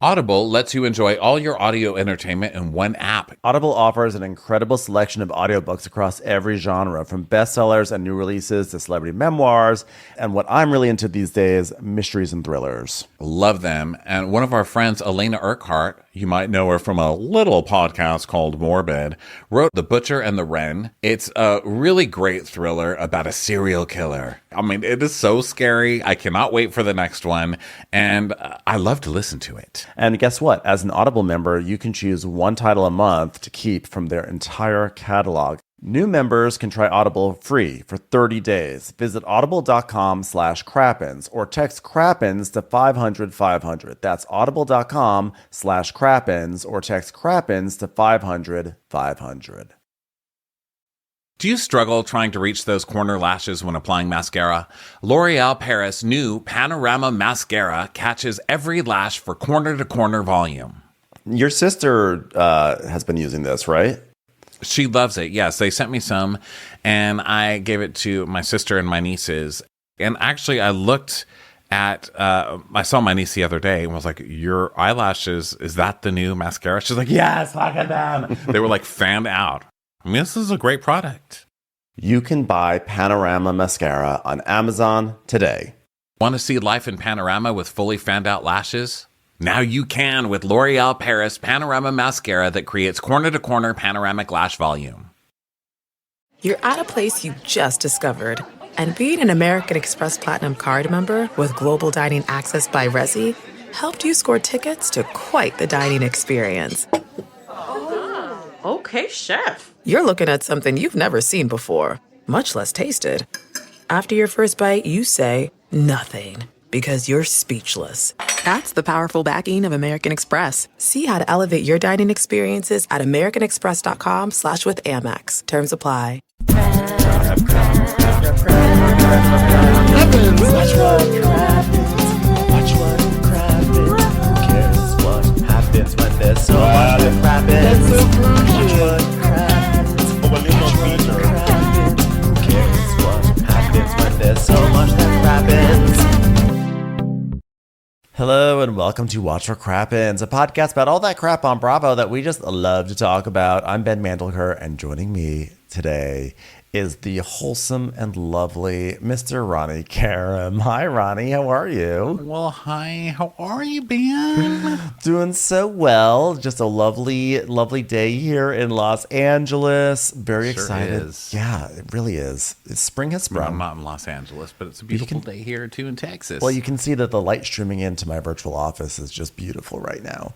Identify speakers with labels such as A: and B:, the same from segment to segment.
A: Audible lets you enjoy all your audio entertainment in one app.
B: Audible offers an incredible selection of audiobooks across every genre, from bestsellers and new releases to celebrity memoirs, and what I'm really into these days, mysteries and thrillers.
A: Love them. And one of our friends, Elena Urquhart, you might know her from a little podcast called Morbid, wrote The Butcher and the Wren. It's a really great thriller about a serial killer. I mean, it is so scary. I cannot wait for the next one. And I love to listen to it.
B: And guess what? As an Audible member, you can choose one title a month to keep from their entire catalog. New members can try Audible free for 30 days. Visit audible.com/Crappens or text Crappens to 500-500. That's audible.com/Crappens or text Crappens to 500-500.
A: Do you struggle trying to reach those corner lashes when applying mascara? L'Oreal Paris' new Panorama Mascara catches every lash for corner-to-corner volume.
B: Your sister has been using this, right?
A: She loves it. Yes, they sent me some, and I gave it to my sister and my nieces. And actually, I looked at, I saw my niece the other day and was like, your eyelashes, is that the new mascara? She's like, yes, look at them. They were like fanned out. I mean, this is a great product.
B: You can buy Panorama Mascara on Amazon today.
A: Want to see life in panorama with fully fanned out lashes? Now you can with L'Oreal Paris Panorama Mascara that creates corner-to-corner panoramic lash volume.
C: You're at a place you just discovered. And being an American Express Platinum card member with global dining access by Resi helped you score tickets to quite the dining experience.
D: Okay, chef.
C: You're looking at something you've never seen before, much less tasted. After your first bite, you say nothing because you're speechless. That's the powerful backing of American Express. See how to elevate your dining experiences at americanexpress.com/withAmex. Terms apply.
B: Hello and welcome to Watch What Crappens, a podcast about all that crap on Bravo that we just love to talk about. I'm Ben Mandelker, and joining me today is the wholesome and lovely Mr. Ronnie Karam. Hi, Ronnie. How are you?
A: Well, hi. How are you, Ben?
B: Doing so well. Just a lovely, lovely day here in Los Angeles. Very excited.
A: Is.
B: Yeah, it really is. Spring has sprung.
A: I'm not in Los Angeles, but it's a beautiful day here, too, in Texas.
B: Well, you can see that the light streaming into my virtual office is just beautiful right now.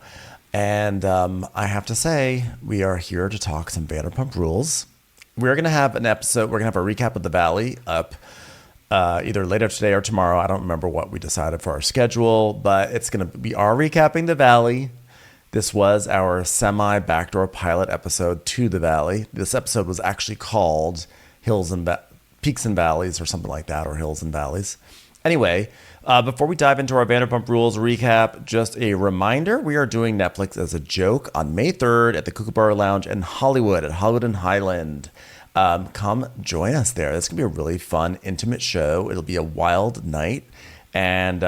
B: And I have to say, we are here to talk some Vanderpump Rules. We're going to have an episode. We're going to have a recap of the Valley up either later today or tomorrow. I don't remember what we decided for our schedule, but it's going to be our recapping the Valley. This was our semi-backdoor pilot episode to the Valley. This episode was actually called Peaks and Valleys or something like that, or Hills and Valleys. Anyway, before we dive into our Vanderpump Rules recap, just a reminder, we are doing Netflix as a Joke on May 3rd at the Kookaburra Lounge in Hollywood, at Hollywood and Highland. Come join us there. It's going to be a really fun, intimate show. It'll be a wild night, and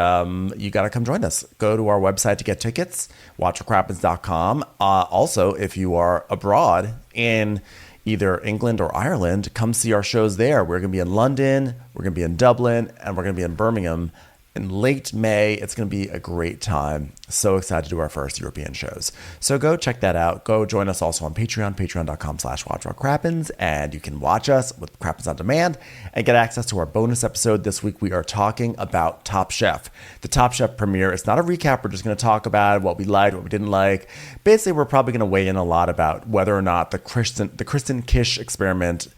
B: you got to come join us. Go to our website to get tickets, watchwhatcrappens.com. Also, if you are abroad in either England or Ireland, come see our shows there. We're going to be in London, we're going to be in Dublin, and we're going to be in Birmingham in late May. It's going to be a great time. So excited to do our first European shows. So go check that out. Go join us also on Patreon, patreon.com/watchwhatcrappens, and you can watch us with Crappens on Demand and get access to our bonus episode. This week we are talking about Top Chef. The Top Chef premiere. It's not a recap. We're just going to talk about what we liked, what we didn't like. Basically, we're probably going to weigh in a lot about whether or not the Kristen Kish experiment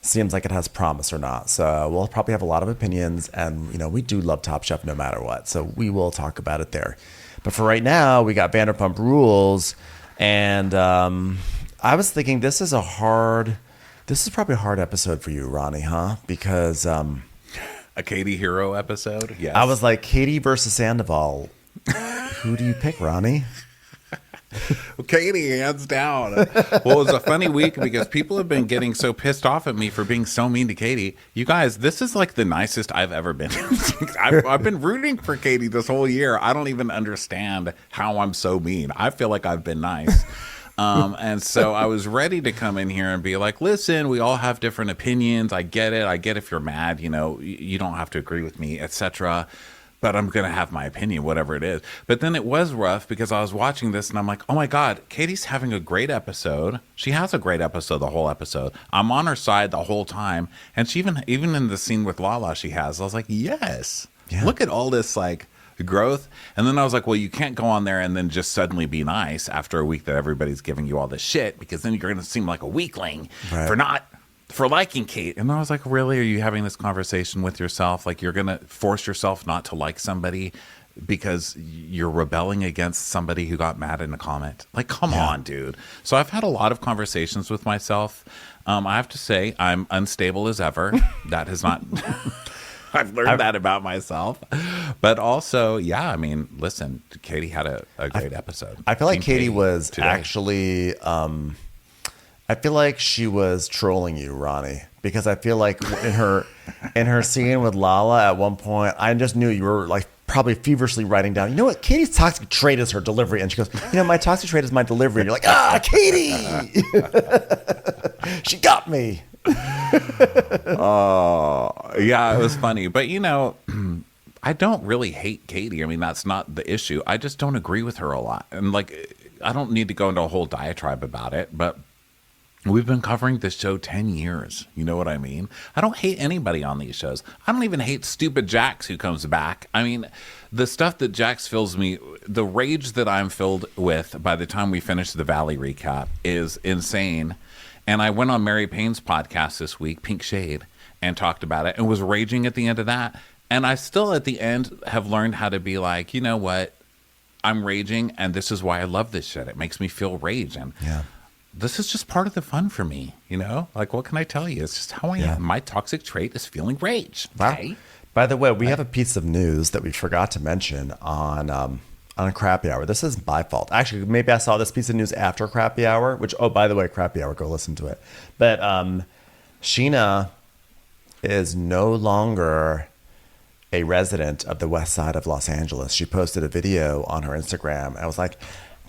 B: seems like it has promise or not. So we'll probably have a lot of opinions, and we do love Top Chef no matter what. So we will talk about it there. But for right now, we got Vanderpump Rules, and I was thinking this is probably a hard episode for you, Ronnie, huh? Because
A: a Katie Hero episode? Yes.
B: I was like, Katie versus Sandoval. Who do you pick, Ronnie?
A: Katie, hands down. Well, it was a funny week because people have been getting so pissed off at me for being so mean to Katie. You guys, this is like the nicest I've ever been. I've been rooting for Katie this whole year. I don't even understand how I'm so mean. I feel like I've been nice. And so I was ready to come in here and be like, listen, we all have different opinions. I get it. I get if you're mad, you know, you don't have to agree with me, etc. But I'm going to have my opinion, whatever it is. But then it was rough because I was watching this and I'm like, oh my God, Katie's having a great episode. She has a great episode, the whole episode. I'm on her side the whole time. And she even in the scene with Lala she has, I was like, yes, look at all this like growth. And then I was like, well, you can't go on there and then just suddenly be nice after a week that everybody's giving you all this shit, because then you're going to seem like a weakling for liking Kate. And I was like, really? Are you having this conversation with yourself? Like, you're going to force yourself not to like somebody because you're rebelling against somebody who got mad in a comment? Like, come on, dude. So I've had a lot of conversations with myself. I have to say I'm unstable as ever. That has not... I've learned that about myself. But also, yeah, I mean, listen, Katie had a great episode.
B: I feel like Katie was today. Actually... I feel like she was trolling you, Ronnie, because I feel like in her scene with Lala at one point, I just knew you were like probably feverishly writing down, you know what, Katie's toxic trait is her delivery. And she goes, you know, my toxic trait is my delivery. And you're like, Katie! She got me.
A: Oh, yeah, it was funny. But, you know, I don't really hate Katie. I mean, that's not the issue. I just don't agree with her a lot. And, like, I don't need to go into a whole diatribe about it, but we've been covering this show 10 years. You know what I mean? I don't hate anybody on these shows. I don't even hate stupid Jax who comes back. I mean, the stuff that Jax fills me, the rage that I'm filled with by the time we finish the Valley recap is insane. And I went on Mary Payne's podcast this week, Pink Shade, and talked about it and was raging at the end of that. And I still at the end have learned how to be like, you know what? I'm raging and this is why I love this shit. It makes me feel rage. And this is just part of the fun for me, you know? Like, what can I tell you? It's just how I am. My toxic trait is feeling rage. Okay?
B: Wow. By the way, we have a piece of news that we forgot to mention on a Crappy Hour. This is my fault. Actually, maybe I saw this piece of news after Crappy Hour, which, oh, by the way, Crappy Hour, go listen to it. But Sheena is no longer a resident of the west side of Los Angeles. She posted a video on her Instagram. I was like,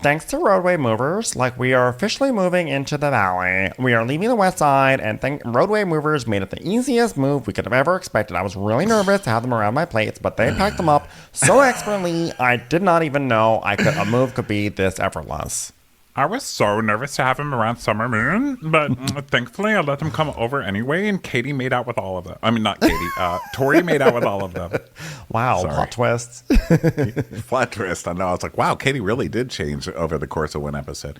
B: thanks to roadway movers, like, we are officially moving into the valley. We are leaving the west side, and roadway movers made it the easiest move we could have ever expected. I was really nervous to have them around my plates, but they packed them up so expertly, I did not even know a move could be this effortless.
A: I was so nervous to have him around Summer Moon, but thankfully I let him come over anyway, and Katie made out with all of them. I mean, not Katie. Tori made out with all of them.
B: Wow, plot twist.
A: Plot twist, I know. I was like, wow, Katie really did change over the course of one episode.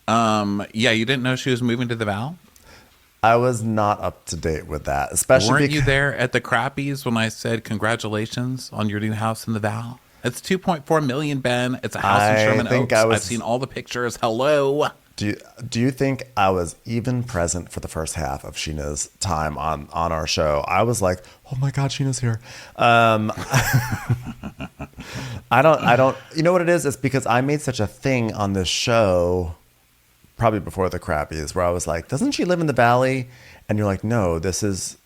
A: Yeah, you didn't know she was moving to the Val?
B: I was not up to date with that, especially
A: Weren't you there at the Crappies when I said congratulations on your new house in the Val? It's 2.4 million, Ben. It's a house in Sherman Oaks. I've seen all the pictures. Hello.
B: Do you think I was even present for the first half of Sheena's time on our show? I was like, oh my God, Sheena's here. I don't. You know what it is? It's because I made such a thing on this show, probably before the Crappies, where I was like, doesn't she live in the Valley? And you're like, no, this is,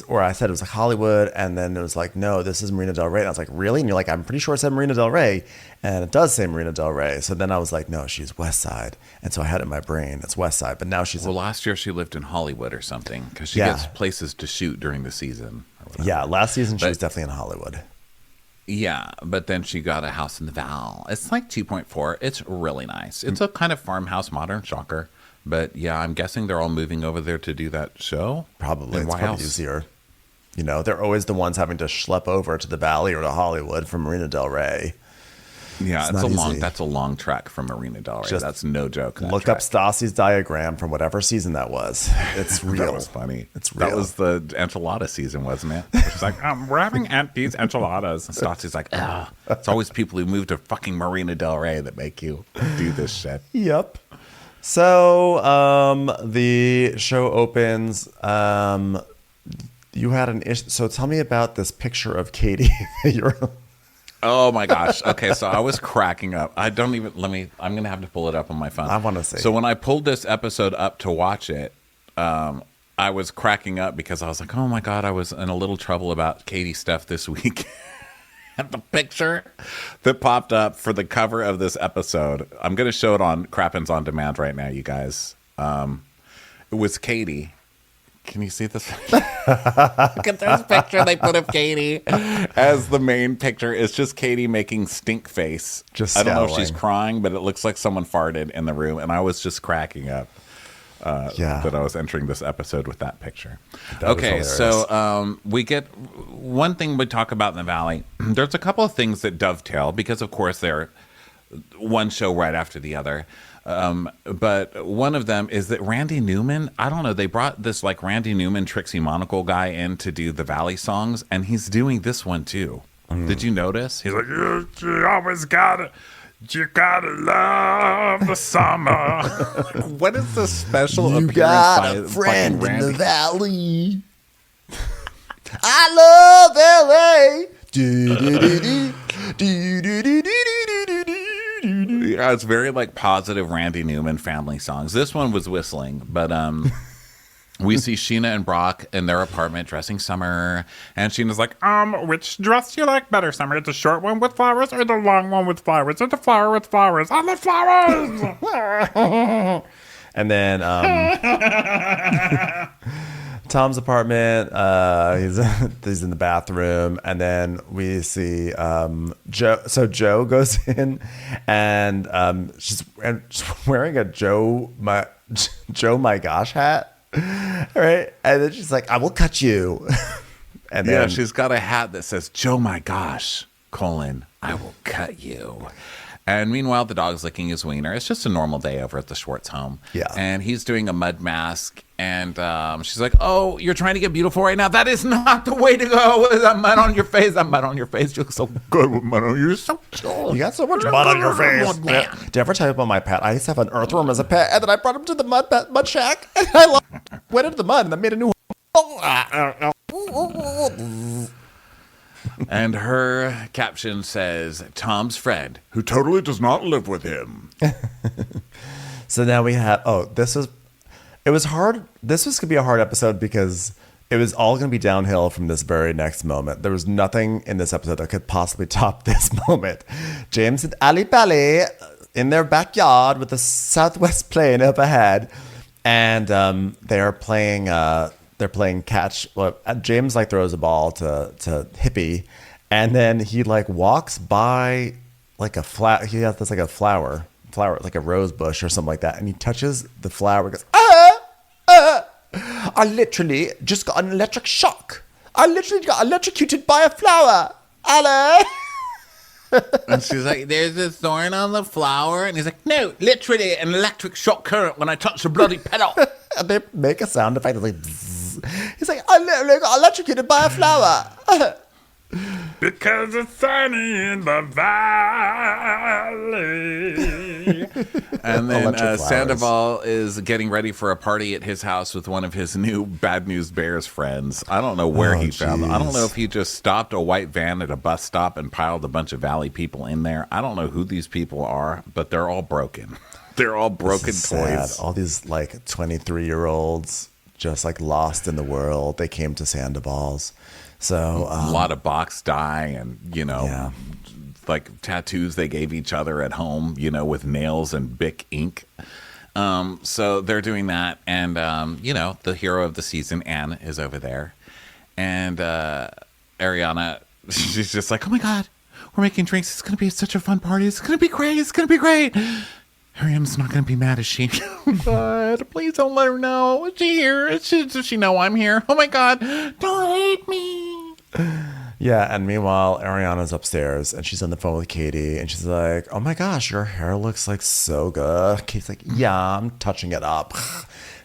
B: or I said it was like Hollywood, and then it was like, no, this is Marina Del Rey. And I was like, really? And you're like, I'm pretty sure it said Marina Del Rey, and it does say Marina Del Rey. So then I was like, no, she's West Side. And so I had it in my brain, it's West Side. But now she's...
A: Well, last year she lived in Hollywood or something, because she gets places to shoot during the season.
B: Yeah, last season she was definitely in Hollywood.
A: Yeah, but then she got a house in the Val. It's like 2.4. It's really nice. It's a kind of farmhouse, modern, shocker. But yeah, I'm guessing they're all moving over there to do that show.
B: Probably. It's probably easier. You know, they're always the ones having to schlep over to the Valley or to Hollywood from Marina Del Rey.
A: Yeah, that's a long trek from Marina Del Rey. That's no joke.
B: Look up Stassi's diagram from whatever season that was. It's real.
A: That was funny.
B: It's real.
A: That was the enchilada season, wasn't it? She's like, we're having these enchiladas. And Stassi's like, oh, it's always people who move to fucking Marina Del Rey that make you do this shit.
B: Yep. So the show opens. You had an issue. So tell me about this picture of Katie.
A: Oh my gosh. Okay, so I was cracking up. I'm going to have to pull it up on my phone.
B: I wanna see.
A: So when I pulled this episode up to watch it, I was cracking up because I was like, oh my God, I was in a little trouble about Katie stuff this week. And the picture that popped up for the cover of this episode, I'm going to show it on Crappens On Demand right now, you guys. It was Katie. Can you see this? Look at this picture they put of Katie as the main picture. It's just Katie making stink face.
B: Just
A: I don't know if
B: scowling.
A: she's crying, but it looks like someone farted in the room. And I was just cracking up that I was entering this episode with that picture. Okay, so we get one thing we talk about in the Valley. There's a couple of things that dovetail because, of course, they're one show right after the other. But one of them is that Randy Newman, I don't know, they brought this like Randy Newman, Trixie Monocle guy in to do the Valley songs, and he's doing this one too. Did you notice? He's like, you always you gotta love the summer. What is the special
B: You
A: appearance
B: got
A: by
B: a friend
A: fucking
B: in the
A: Randy?
B: valley. I love LA. Do-do-do-do. Do-do-do-do-do-do-do.
A: Yeah, it's very like positive Randy Newman family songs. This one was whistling, but we see Sheena and Brock in their apartment dressing Summer, and Sheena's like, which dress do you like better, Summer? The short one with flowers or the long one with flowers? Or the flower with flowers? I love flowers!
B: And then Tom's apartment, he's in the bathroom, and then we see Joe. So Joe goes in, and she's wearing a Joe my gosh hat. Right, and then she's like, "I will cut you." And then
A: Yeah, she's got a hat that says, Joe, my gosh, I will cut you. And meanwhile, the dog's licking his wiener. It's just a normal day over at the Schwartz home.
B: Yeah.
A: And he's doing a mud mask. And she's like, oh, you're trying to get beautiful right now? That is not the way to go. With that mud on your face. That mud on your face. You look so good with mud on you. You're so cute.
B: you got so much mud on your face.
A: Man.
B: Did I ever tell you about my pet? I used to have an earthworm as a pet, and then I brought him to the mud shack, and I went into the mud, and I made a new.
A: And her caption says, Tom's friend, who totally does not live with him.
B: So now we have. It was hard. This was gonna be a hard episode because it was all gonna be downhill from this very next moment. There was nothing in this episode that could possibly top this moment. James and Ali Bally in their backyard with the southwest plane overhead, and they're playing catch. Well, James like throws a ball to Hippie, and then he like walks by like a He has this like a flower like a rose bush or something like that, and he touches the flower. Goes, I literally just got an electric shock. I literally got electrocuted by a flower. Hello.
A: And she's like, there's a thorn on the flower. And he's like, no, literally an electric shock current when I touch the bloody petal.
B: And they make a sound effect. It's like, bzzz. He's like, I literally got electrocuted by a flower.
A: Because it's sunny in the valley. And then
B: Electric flowers.
A: Sandoval is getting ready for a party at his house with one of his new Bad News Bears friends. I don't know where he found them. I don't know if he just stopped a white van at a bus stop and piled a bunch of Valley people in there. I don't know who these people are, but they're all broken. They're all broken
B: This is sad.
A: toys.
B: All these like 23-year-olds just like lost in the world. They came to Sandoval's. So
A: A lot of box dye and,
B: yeah.
A: like tattoos they gave each other at home, with nails and Bic ink. So they're doing that. And, the hero of the season, Anne, is over there. And Ariana, she's just like, oh, my God, we're making drinks. It's going to be such a fun party. It's going to be great. It's going to be great. Ariana's not going to be mad, is she? Oh, God, please don't let her know. Is she here? Does she know I'm here? Oh, my God, don't hate me.
B: Yeah, and meanwhile, Ariana's upstairs and she's on the phone with Katie and she's like, oh my gosh, your hair looks like so good. Katie's like, yeah, I'm touching it up.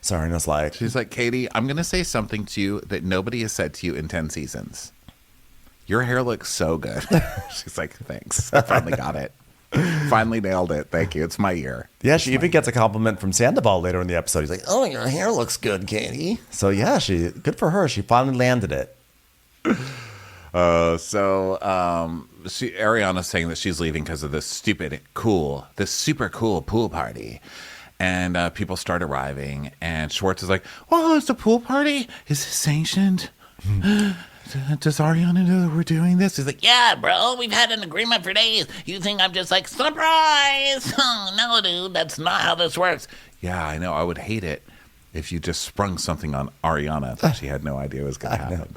B: So Ariana's like,
A: She's like, Katie, I'm going to say something to you that nobody has said to you in 10 seasons. Your hair looks so good. She's like, thanks. I finally got it. Finally nailed it. Thank you. It's my year.
B: yeah, she even gets a compliment from Sandoval later in the episode. He's like, oh, your hair looks good, Katie. So yeah, good for her. She finally landed it.
A: Ariana's saying that she's leaving because of this super cool pool party. And people start arriving, and Schwartz is like, "Oh, it's a pool party? Is this sanctioned? Does Ariana know that we're doing this?" He's like,
D: Yeah, bro, we've had an agreement for days. You think I'm just like, surprise? Oh, no, dude, that's not how this works.
A: "Yeah, I know. I would hate it if you just sprung something on Ariana that she had no idea was going to happen."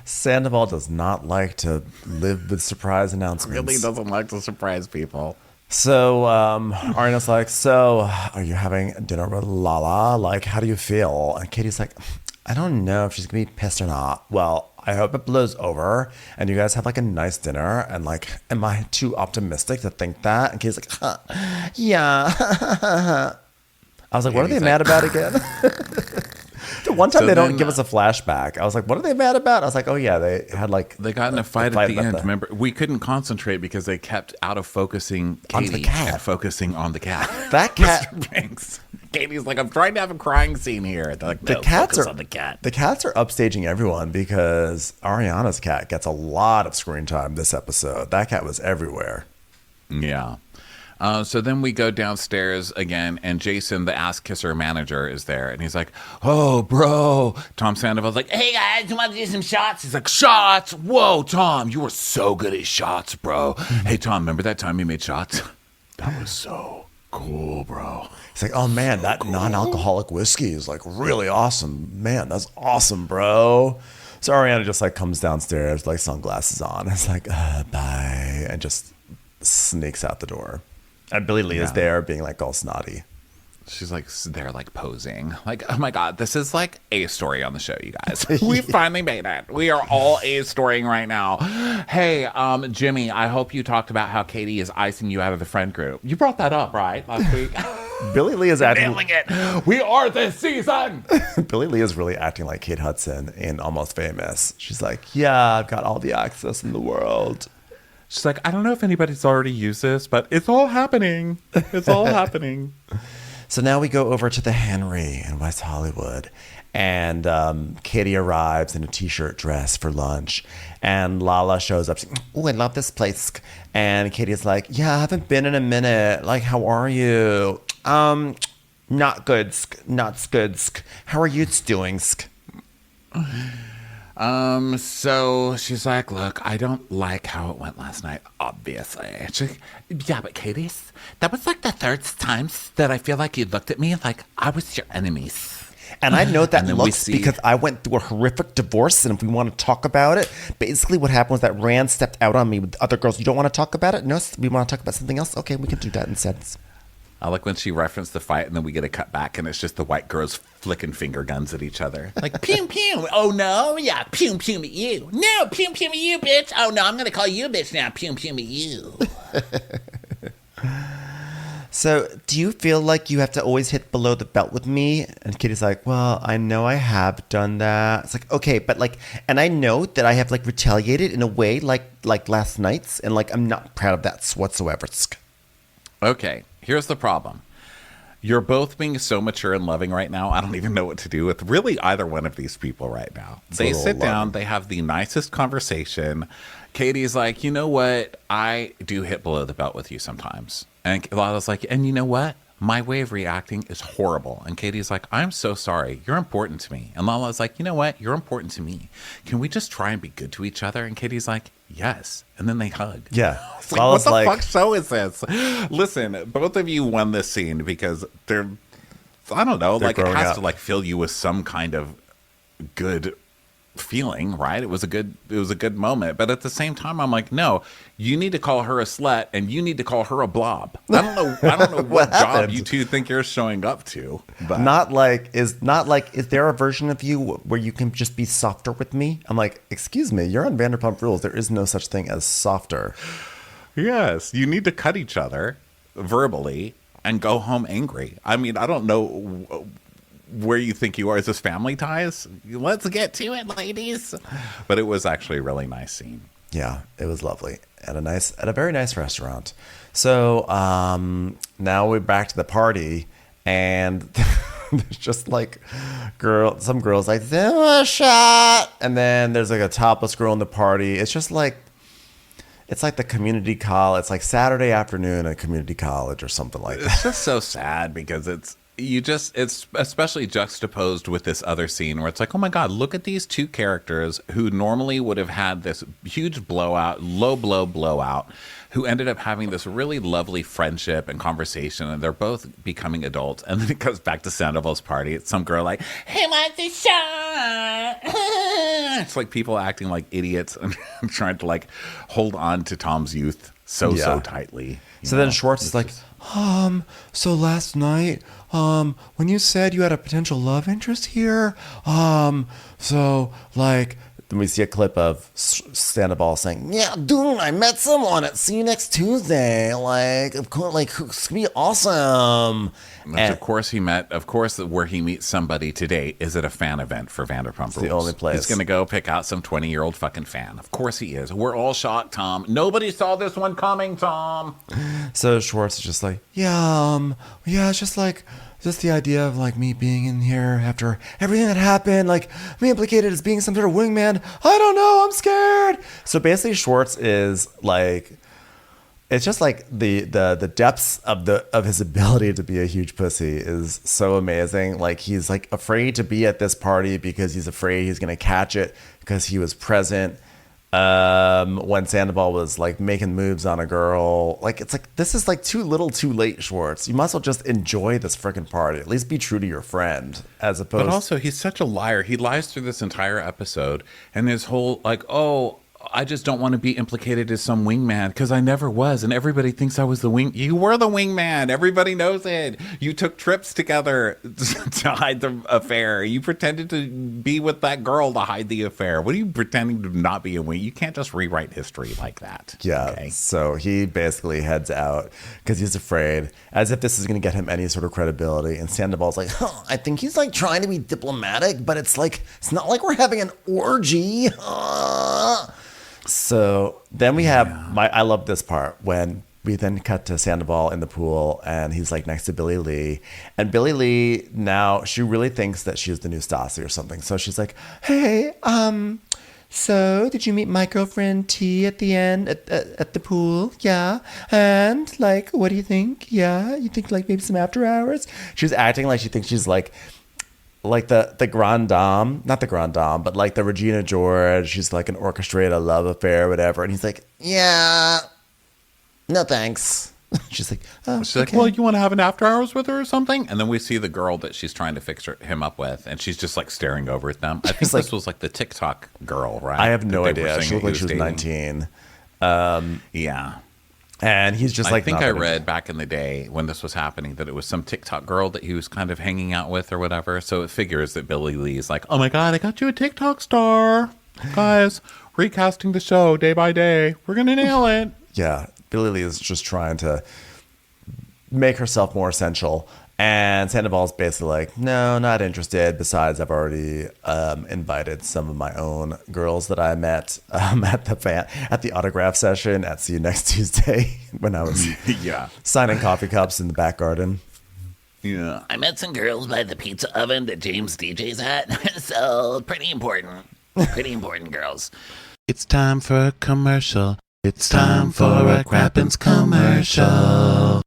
B: Sandoval does not like to live with surprise announcements.
A: Really doesn't like to surprise people.
B: So Ariana's like, "So are you having dinner with Lala? Like, how do you feel?" And Katie's like, "I don't know if she's going to be pissed or not. Well, I hope it blows over and you guys have like a nice dinner. And like, am I too optimistic to think that?" And Katie's like, "Yeah." I was like, what are they mad about again? The one time they don't give us a flashback. I was like, what are they mad about? I was like, oh yeah, they had like...
A: They got in a fight at the end. Remember, we couldn't concentrate because they kept out of focusing Katie and focusing on the cat.
B: That cat...
A: Mr. Banks. Katie's like, I'm trying to have a crying scene here. They're like, no,
B: the cats
A: focus
B: are
A: on the cat.
B: The cats are upstaging everyone because Ariana's cat gets a lot of screen time this episode. That cat was everywhere.
A: Yeah. So then we go downstairs again, and Jason, the ass kisser manager, is there, and he's like, "Oh, bro." Tom Sandoval's like,
D: Hey, guys, you want to do some shots?
A: he's like, "Shots? Whoa, Tom, you were so good at shots, bro." "Hey, Tom, remember that time you made shots? That was so cool, bro."
B: He's like, "Oh man, that non-alcoholic whiskey is like really awesome. Man, that's awesome, bro." So Ariana just like comes downstairs, like sunglasses on. It's like, bye, and just sneaks out the door. And Billy Lee is there being like all snotty.
A: She's like, they're like posing. Like, oh my God, this is like a story on the show, you guys. We finally made it. We are all a storying right now. Hey, Jimmy, I hope you talked about how Katie is icing you out of the friend group. You brought that up, right? Last week.
B: Billy Lee is acting.
A: Nailing it. We are this season.
B: Billy Lee is really acting like Kate Hudson in Almost Famous. She's like, yeah, I've got all the access in the world.
A: She's like, I don't know if anybody's already used this, but it's all happening. It's all happening.
B: So now we go over to the Henry in West Hollywood. And Katie arrives in a t-shirt dress for lunch. And Lala shows up. "Oh, I love this place." And Katie's like, "Yeah, I haven't been in a minute. Like, how are you?" Not good. Not good. How are you doing?
A: So she's like, "Look, I don't like how it went last night, obviously." She's like, "Yeah, but Katie, that was like the third time that I feel like you looked at me like I was your enemies."
B: And I know that looks because I went through a horrific divorce. And if we want to talk about it, basically what happened was that Rand stepped out on me with other girls. You don't want to talk about it? No, we want to talk about something else? Okay, we can do that instead.
A: I like when she referenced the fight and then we get a cut back and it's just the white girls flicking finger guns at each other.
D: Like, pew, pew. Oh, no. Yeah, pew, pew at you. No, pew, pew at you, bitch. Oh, no, I'm going to call you a bitch now. Pew, pew at you.
B: So do you feel like you have to always hit below the belt with me? And Katie's like, well, I know I have done that. It's like, okay, but like, and I know that I have like retaliated in a way like last night's. And like, I'm not proud of that whatsoever.
A: Okay, here's the problem. You're both being so mature and loving right now. I don't even know what to do with really either one of these people right now. They sit down, they have the nicest conversation. Katie's like, you know what? I do hit below the belt with you sometimes. And Lala's like, and you know what? My way of reacting is horrible. And Katie's like, I'm so sorry. You're important to me. And Lala's like, you know what? You're important to me. Can we just try and be good to each other? And Katie's like, yes. And then they hug.
B: Yeah.
A: It's like, what the fuck show is this? Listen, both of you won this scene because they're, I don't know, like it has to like fill you with some kind of good feeling, right? It was a good moment. But at the same time, I'm like, no, you need to call her a slut and you need to call her a blob. I don't know what job you two think you're showing up to. But
B: is there a version of you where you can just be softer with me? I'm like, excuse me, you're on Vanderpump Rules. There is no such thing as softer.
A: Yes, you need to cut each other verbally and go home angry. I mean, I don't know where you think you are. Is this Family Ties? Let's get to it, ladies. But it was actually a really nice scene.
B: Yeah, it was lovely at a very nice restaurant. So now we're back to the party, and There's just like some girls like, "Do a shot," and then there's like a topless girl in the party. It's just like, it's like the community college. It's like Saturday afternoon at community college or something like that.
A: It's just so sad because it's especially juxtaposed with this other scene where it's like, oh my God, look at these two characters who normally would have had this huge low blowout, who ended up having this really lovely friendship and conversation, and they're both becoming adults. And then it goes back to Sandoval's party. It's some girl like, "Hey, wants a shot?" It's like people acting like idiots and trying to like hold on to Tom's youth so tightly.
B: So then Schwartz is like, so last night, when you said you had a potential love interest here, so like, then we see a clip of Sandoval saying, "Yeah, dude, I met someone. See you next Tuesday. Like, of course, like, it's gonna be awesome."
A: And of course, where he meets somebody today is at a fan event for Vanderpump Rules.
B: The only place.
A: He's going to go pick out some 20-year-old fucking fan. Of course he is. We're all shocked, Tom. Nobody saw this one coming, Tom.
B: So Schwartz is just like, it's just the idea of like me being in here after everything that happened, like me implicated as being some sort of wingman. I don't know. I'm scared. So basically Schwartz is like, it's just like the depths of his ability to be a huge pussy is so amazing. Like he's like afraid to be at this party because he's afraid he's going to catch it because he was present when Sandoval was like making moves on a girl. Like, it's like, this is like too little too late, Schwartz. You must as well just enjoy this freaking party. At least be true to your friend as opposed.
A: But also he's such a liar. He lies through this entire episode, and his whole like, oh, I just don't want to be implicated as some wingman because I never was, and everybody thinks I was the wing. You were the wingman. Everybody knows it. You took trips together to hide the affair. You pretended to be with that girl to hide the affair. What are you pretending to not be a wing? You can't just rewrite history like that.
B: Yeah.
A: Okay?
B: So he basically heads out because he's afraid, as if this is going to get him any sort of credibility. And Sandoval's like, I think he's like trying to be diplomatic, but it's like, it's not like we're having an orgy. So then we have I love this part when we then cut to Sandoval in the pool and he's like next to Billy Lee, and Billy Lee now, she really thinks that she's the new Stassi or something. So she's like, "Hey, so did you meet my girlfriend T at the end at the pool? Yeah. And like, what do you think? Yeah. You think like maybe some after hours?" She's acting like she thinks she's like the Grand Dame, not the Grand Dame, but like the Regina George. She's like an orchestrated love affair or whatever. And he's like, "Yeah, no thanks." She's like, "Oh,
A: she's like, well, you want to have an after hours with her or something?" And then we see the girl that she's trying to fix him up with, and she's just like staring over at them. I think this was like the TikTok girl, right?
B: I have no idea. She looked like she was 19.
A: Yeah.
B: And he's just like,
A: I think I read back in the day when this was happening that it was some TikTok girl that he was kind of hanging out with or whatever. So it figures that Billy Lee's like, "Oh my God, I got you a TikTok star. Guys, recasting the show day by day. We're going to nail it."
B: Yeah. Billy Lee is just trying to make herself more essential. And Sandoval's basically like, "No, not interested. Besides, I've already invited some of my own girls that I met at the autograph session at See You Next Tuesday when I was signing coffee cups in the back garden."
A: Yeah.
D: I met some girls by the pizza oven that James DJ's at. So pretty important. Pretty important girls.
A: It's time for a commercial. It's time for a Crappens commercial.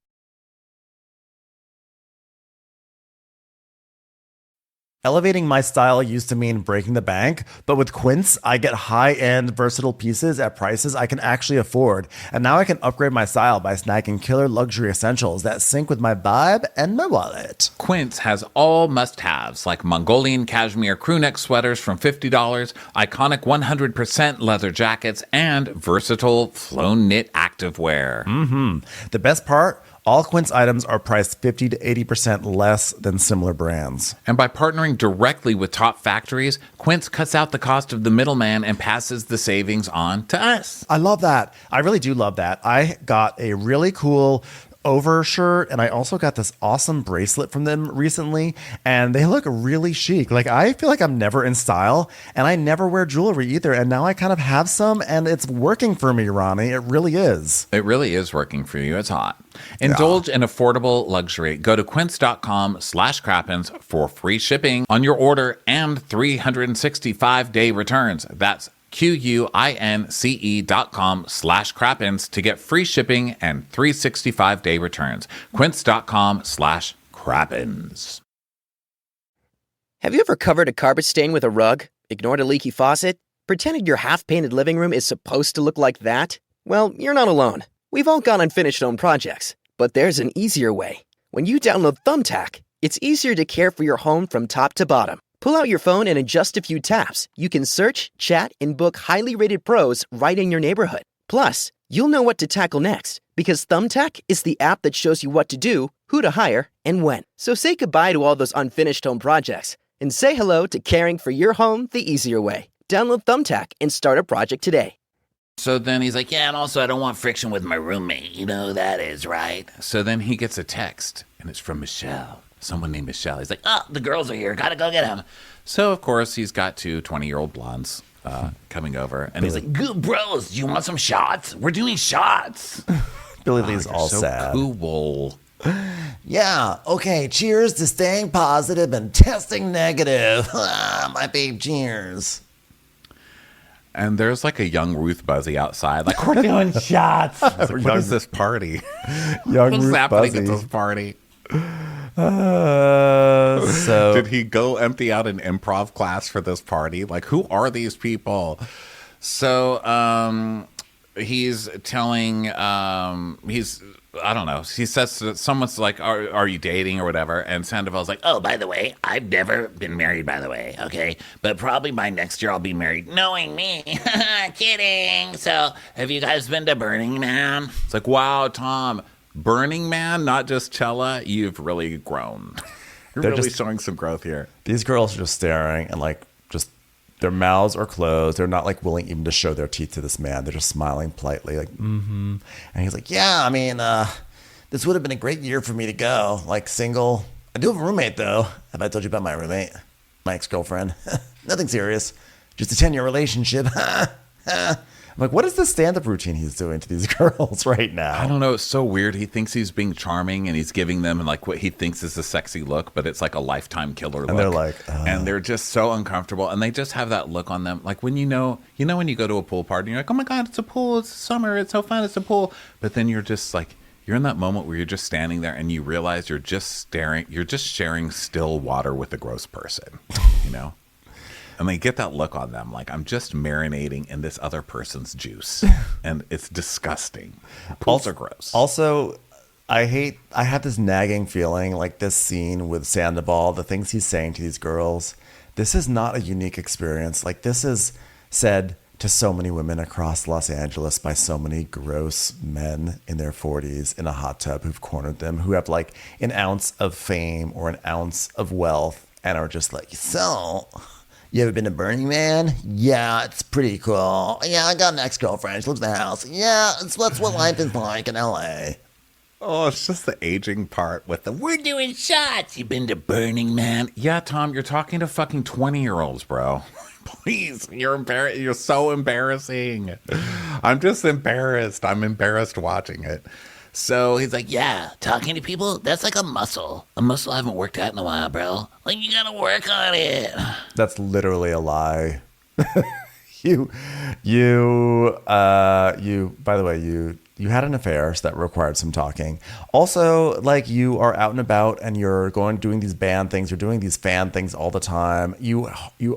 B: Elevating my style used to mean breaking the bank, but with Quince, I get high-end, versatile pieces at prices I can actually afford. And now I can upgrade my style by snagging killer luxury essentials that sync with my vibe and my wallet.
A: Quince has all must-haves like Mongolian cashmere crewneck sweaters from $50, iconic 100% leather jackets, and versatile flown knit activewear.
B: The best part? All Quince items are priced 50 to 80% less than similar brands.
A: And by partnering directly with top factories, Quince cuts out the cost of the middleman and passes the savings on to us.
B: I love that. I really do love that. I got a really cool overshirt, and I also got this awesome bracelet from them recently, and they look really chic. Like, I feel like I'm never in style, and I never wear jewelry either, and now I kind of have some, and it's working for me, Ronnie. It really is.
A: It really is working for you. It's hot. Indulge in affordable luxury. Go to quince.com/crappens for free shipping on your order and 365-day returns. That's QUINCE.com/crappens to get free shipping and 365-day returns. Quince.com/crappens.
E: Have you ever covered a carpet stain with a rug? Ignored a leaky faucet? Pretended your half-painted living room is supposed to look like that? Well, you're not alone. We've all got unfinished home projects, but there's an easier way. When you download Thumbtack, it's easier to care for your home from top to bottom. Pull out your phone and in just a few taps, you can search, chat, and book highly rated pros right in your neighborhood. Plus, you'll know what to tackle next because Thumbtack is the app that shows you what to do, who to hire, and when. So say goodbye to all those unfinished home projects and say hello to caring for your home the easier way. Download Thumbtack and start a project today.
A: So then he's like,
D: Yeah, and also I don't want friction with my roommate. You know who that is, right?
A: so then he gets a text, and it's from Michelle. Someone named Michelle. He's like,
D: Oh, the girls are here. Gotta go get them.
A: so of course he's got two 20-year-old blondes coming over, and he's like,
D: Good bros, do you want some shots? We're doing shots.
B: Billy Lee's all
A: so
B: sad.
A: cool.
B: Yeah, okay, cheers to staying positive and testing negative. My babe, cheers.
A: And there's like a young Ruth Buzzy outside, like, we're doing shots. Like, what is this party?
B: Young
A: What's
B: Ruth
A: happening
B: Buzzy.
A: at this party?
B: So
A: Did he go empty out an improv class for this party? Like, who are these people? So he's telling, I don't know. He says that someone's like, are you dating or whatever? And Sandoval's like,
D: Oh, by the way, I've never been married, by the way, okay? But probably by next year I'll be married. Knowing me. Kidding. So, have you guys been to Burning Man?
A: it's like, wow, Tom, Burning Man, not just Cella, you've really grown. You're
B: They're
A: really
B: just-
A: showing some growth here.
B: these girls are just staring and like just their mouths are closed. They're not like willing even to show their teeth to this man. They're just smiling politely, like, mm-hmm. And he's like, yeah, I mean, this would have been a great year for me to go, like single. I do have a roommate though. Have I told you about my roommate? My ex-girlfriend. Nothing serious. Just a 10-year relationship. I'm like, what is the stand-up routine he's doing to these girls right now?
A: I don't know. It's so weird. He thinks he's being charming and he's giving them like what he thinks is a sexy look, but it's like a lifetime killer look.
B: And they're like,
A: and they're just so uncomfortable. And they just have that look on them. Like when you know when you go to a pool party and you're like, oh my God, it's a pool. It's summer. It's so fun. It's a pool. But then you're just like, you're in that moment where you're just standing there and you realize you're just sharing still water with a gross person, you know? And they get that look on them, like I'm just marinating in this other person's juice, and it's disgusting. Pools are gross.
B: Also, I have this nagging feeling like this scene with Sandoval, the things he's saying to these girls, this is not a unique experience. Like this is said to so many women across Los Angeles by so many gross men in their 40s in a hot tub who've cornered them, who have like an ounce of fame or an ounce of wealth and are just like, so... You ever been to Burning Man? Yeah, it's pretty cool. Yeah, I got an ex-girlfriend. She lives in the house. Yeah, that's what life is like in LA.
A: Oh, it's just the aging part with the
D: We're doing shots. You been to Burning Man?
A: yeah, Tom, you're talking to fucking 20-year-olds, bro. Please, you're so embarrassing. I'm just embarrassed. I'm embarrassed watching it.
D: So he's like, yeah, talking to people, that's like a muscle. A muscle I haven't worked out in a while, bro. Like, you gotta work on it.
B: That's literally a lie. By the way, you had an affair, so that required some talking. Also, like you are out and about and you're doing these band things, you're doing these fan things all the time. You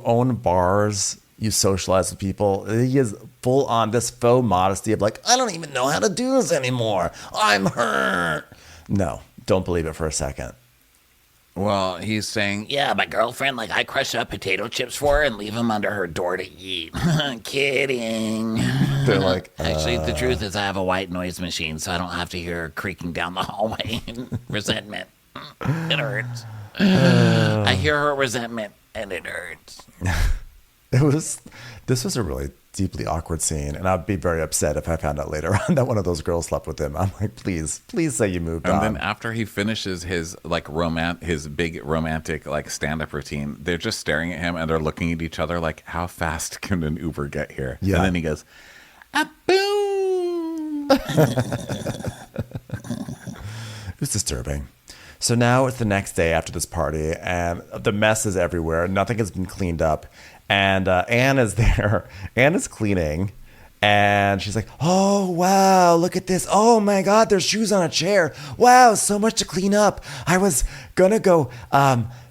B: own bars, you socialize with people. He is full on this faux modesty of like, I don't even know how to do this anymore. I'm hurt. No, don't believe it for a second.
A: Well, he's saying,
D: Yeah, my girlfriend, like, I crush up potato chips for her and leave them under her door to eat. Kidding.
B: They're like,
D: Actually, the truth is I have a white noise machine, so I don't have to hear her creaking down the hallway in resentment. It hurts. I hear her resentment, and it hurts.
B: This was a really deeply awkward scene, and I'd be very upset if I found out later on that one of those girls slept with him. I'm like, please say you moved on.
A: And then after he finishes his his big romantic like stand-up routine, they're just staring at him and they're looking at each other like, how fast can an Uber get here?
B: Yeah.
A: And then he goes, a boom.
B: It was disturbing. So now it's the next day after this party, and the mess is everywhere. Nothing has been cleaned up. And Anne is there. Anne is cleaning. And she's like, oh, wow, look at this. Oh, my God, there's shoes on a chair. Wow, so much to clean up. I was going to go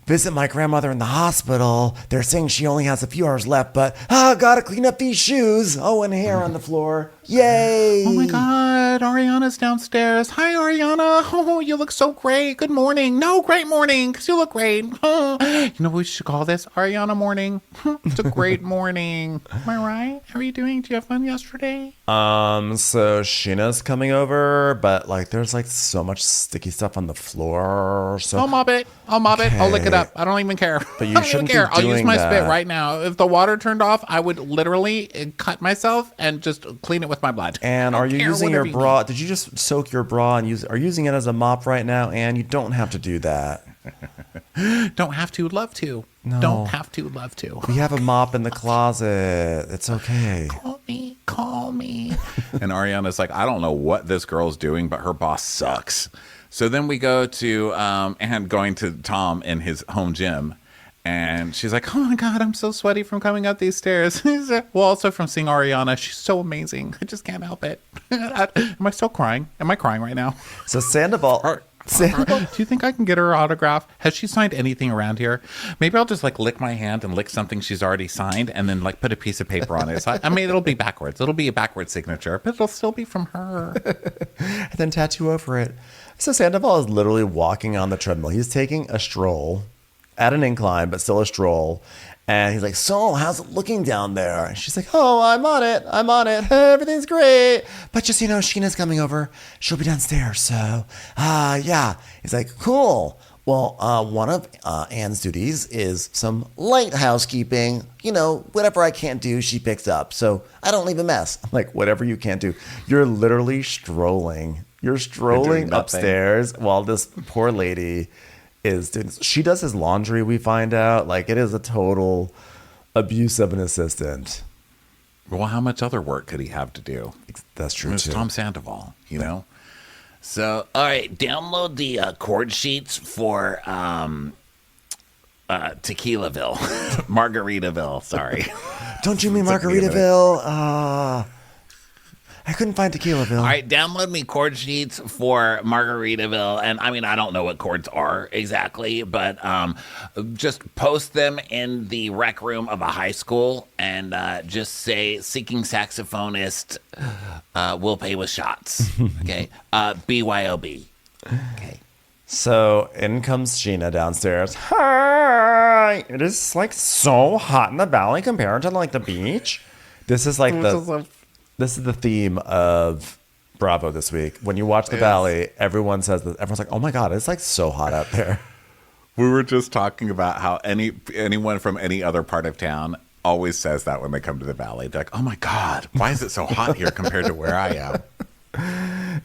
B: visit my grandmother in the hospital. They're saying she only has a few hours left, but gotta clean up these shoes. Oh, and hair on the floor. Yay.
A: Oh my God, Ariana's downstairs. Hi, Ariana. Oh, you look so great. Good morning. No, great morning, because you look great. Oh, you know what we should call this? Ariana morning. It's a great morning. Am I right? How are you doing? Did you have fun yesterday?
B: So Sheena's coming over, but like there's like so much sticky stuff on the floor. So
A: I'll mop it. I'll lick it up. I don't even care.
B: But you
A: I don't
B: shouldn't
A: even care.
B: be
A: I'll use
B: doing
A: my
B: that.
A: spit right now. If the water turned off, I would literally cut myself and just clean it with my blood.
B: And
A: I
B: are
A: don't
B: you
A: care,
B: using your
A: whatever you
B: bra?
A: need.
B: Did you just soak your bra and are you using it as a mop right now? And you don't have to do that.
A: Don't have to, love to.
B: No.
A: Don't have to, love to.
B: We have a mop in the closet. It's okay.
A: Call me. And Ariana's like, I don't know what this girl's doing, but her boss sucks. So then we go to Anne going to Tom in his home gym. And she's like, oh my God, I'm so sweaty from coming up these stairs. He's like, well, also from seeing Ariana. She's so amazing. I just can't help it. Am I still crying? Am I crying right now?
B: So Sandoval.
A: Do you think I can get her autograph? Has she signed anything around here? Maybe I'll just like lick my hand and lick something she's already signed and then like put a piece of paper on it. So I mean, it'll be backwards. It'll be a backwards signature, but it'll still be from her.
B: And then tattoo over it. So Sandoval is literally walking on the treadmill. He's taking a stroll at an incline, but still a stroll. And he's like, so how's it looking down there? And she's like, oh, I'm on it. Everything's great. But just, Sheena's coming over. She'll be downstairs. So, yeah. He's like, cool. Well, one of Anne's duties is some light housekeeping. Whatever I can't do, she picks up. So I don't leave a mess. I'm like, whatever you can't do. You're literally strolling. You're strolling upstairs while this poor lady is doing. She does his laundry, we find out. Like, it is a total abuse of an assistant.
A: Well, how much other work could he have to do?
B: That's true,
A: It's
B: too.
A: Tom Sandoval, know?
D: So, all right, download the chord sheets for Tequilaville. Margaritaville, sorry.
B: Don't you mean Margaritaville? I couldn't find Tequilaville.
D: All right, download me chord sheets for Margaritaville. And I mean, I don't know what chords are exactly, but just post them in the rec room of a high school and just say, seeking saxophonist, will pay with shots. Okay. BYOB. Okay.
B: So in comes Sheena downstairs. Hi! It is like so hot in the valley compared to like the beach. This is like This is the theme of Bravo this week. When you watch The Valley, everyone says that. Everyone's like, "Oh my God, it's like so hot out there."
A: We were just talking about how anyone from any other part of town always says that when they come to the Valley. They're like, "Oh my God, why is it so hot here compared to where I am?"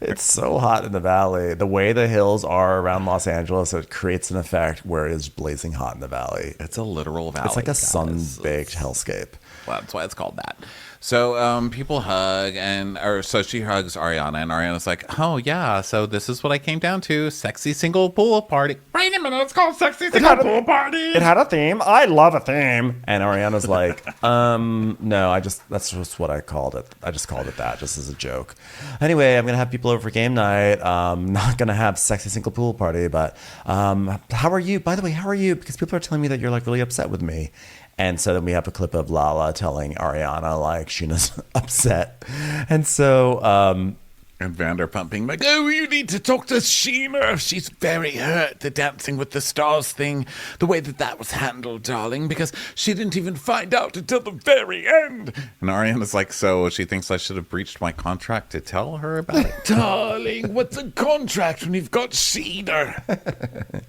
B: It's so hot in the Valley. The way the hills are around Los Angeles, it creates an effect where it is blazing hot in the Valley.
A: It's a literal valley.
B: It's like a
A: guys.
B: sun-baked hellscape.
A: Well, that's why it's called that. So people hug, so she hugs Ariana, and Ariana's like, oh, yeah, so this is what I came down to, sexy single pool party. Wait a minute, it's called sexy single pool party.
B: It had a theme. I love a theme. And Ariana's like, no, that's just what I called it. I just called it that, just as a joke. Anyway, I'm going to have people over for game night. Not going to have sexy single pool party, but how are you? By the way, how are you? Because people are telling me that you're like really upset with me. And so then we have a clip of Lala telling Ariana like Sheena's upset. And so
A: And Vanderpump being like, oh, you need to talk to Sheena. She's very hurt, the Dancing with the Stars thing, the way that was handled, darling, because she didn't even find out until the very end. And Ariana's like, so she thinks I should have breached my contract to tell her about it? Darling, what's a contract when you've got Sheena?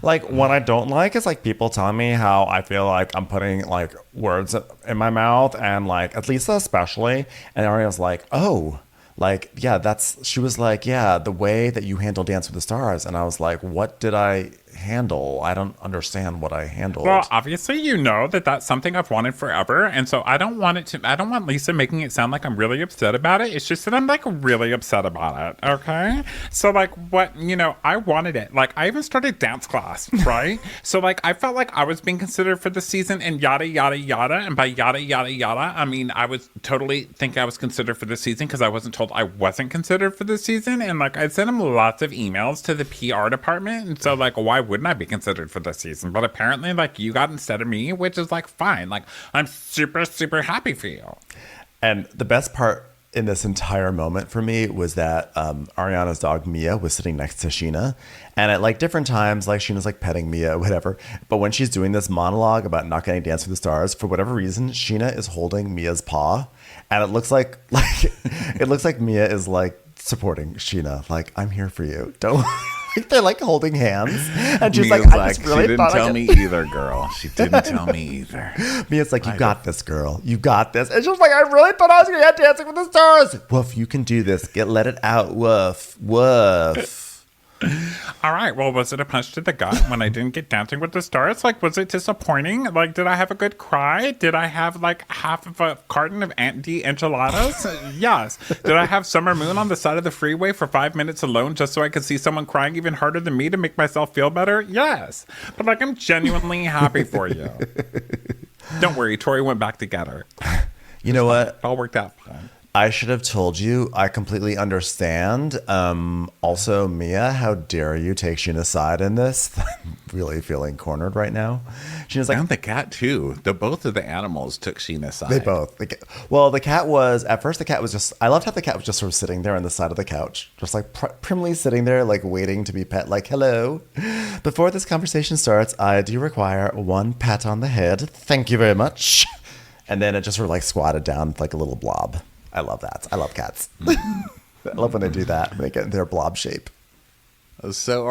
B: Like, what I don't like is, like, people telling me how I feel like I'm putting, like, words in my mouth, and, like, at Lisa especially, and Ariana's like, oh, like, yeah, she was like, yeah, the way that you handle Dance with the Stars. And I was like, what did I handle? I don't understand what I handled.
F: Well, obviously, you know that's something I've wanted forever. And so I don't want Lisa making it sound like I'm really upset about it. It's just that I'm like really upset about it. Okay. So like I wanted it. Like I even started dance class, right? So like I felt like I was being considered for the season and yada, yada, yada. And by yada, yada, yada, I mean, I was totally think I was considered for the season because I wasn't told I wasn't considered for the season. And like I sent him lots of emails to the PR department. And so like, why wouldn't I be considered for this season? But apparently like you got instead of me, which is like fine. Like I'm super, super happy for you.
B: And the best part in this entire moment for me was that Ariana's dog Mia was sitting next to Sheena, and at like different times, like Sheena's like petting Mia, whatever. But when she's doing this monologue about not getting Dance with the Stars, for whatever reason, Sheena is holding Mia's paw, and it looks like Mia is like supporting Sheena, like I'm here for you. Don't. Like they're like holding hands, and she's
A: Mia's
B: like, I just really
A: she didn't
B: thought
A: tell me either, girl. She didn't tell me either.
B: Mia's like, you got this, girl. You got this. And she was like, I really thought I was going to get Dancing with the Stars. Woof, you can do this. Let it out. Woof, woof.
F: All right. Well, was it a punch to the gut when I didn't get Dancing with the Stars? Like, was it disappointing? Like, did I have a good cry? Did I have like half of a carton of Aunt D enchiladas? Yes. Did I have Summer Moon on the side of the freeway for 5 minutes alone just so I could see someone crying even harder than me to make myself feel better? Yes. But like, I'm genuinely happy for you. Don't worry. Tori went back to get her.
B: You know what?
F: It all worked out fine.
B: I should have told you. I completely understand. Also, Mia, how dare you take Sheena's side in this? I'm really feeling cornered right now. Sheena's like,
A: and the cat too. Both of the animals took Sheena's side.
B: they both. The cat was, at first the cat was just, I loved how the cat was just sort of sitting there on the side of the couch, just like primly sitting there, like waiting to be pet, like, hello. Before this conversation starts, I do require one pat on the head. Thank you very much. And then it just sort of like squatted down like a little blob. I love that. I love cats. I love when they do that. They get in their blob shape.
A: So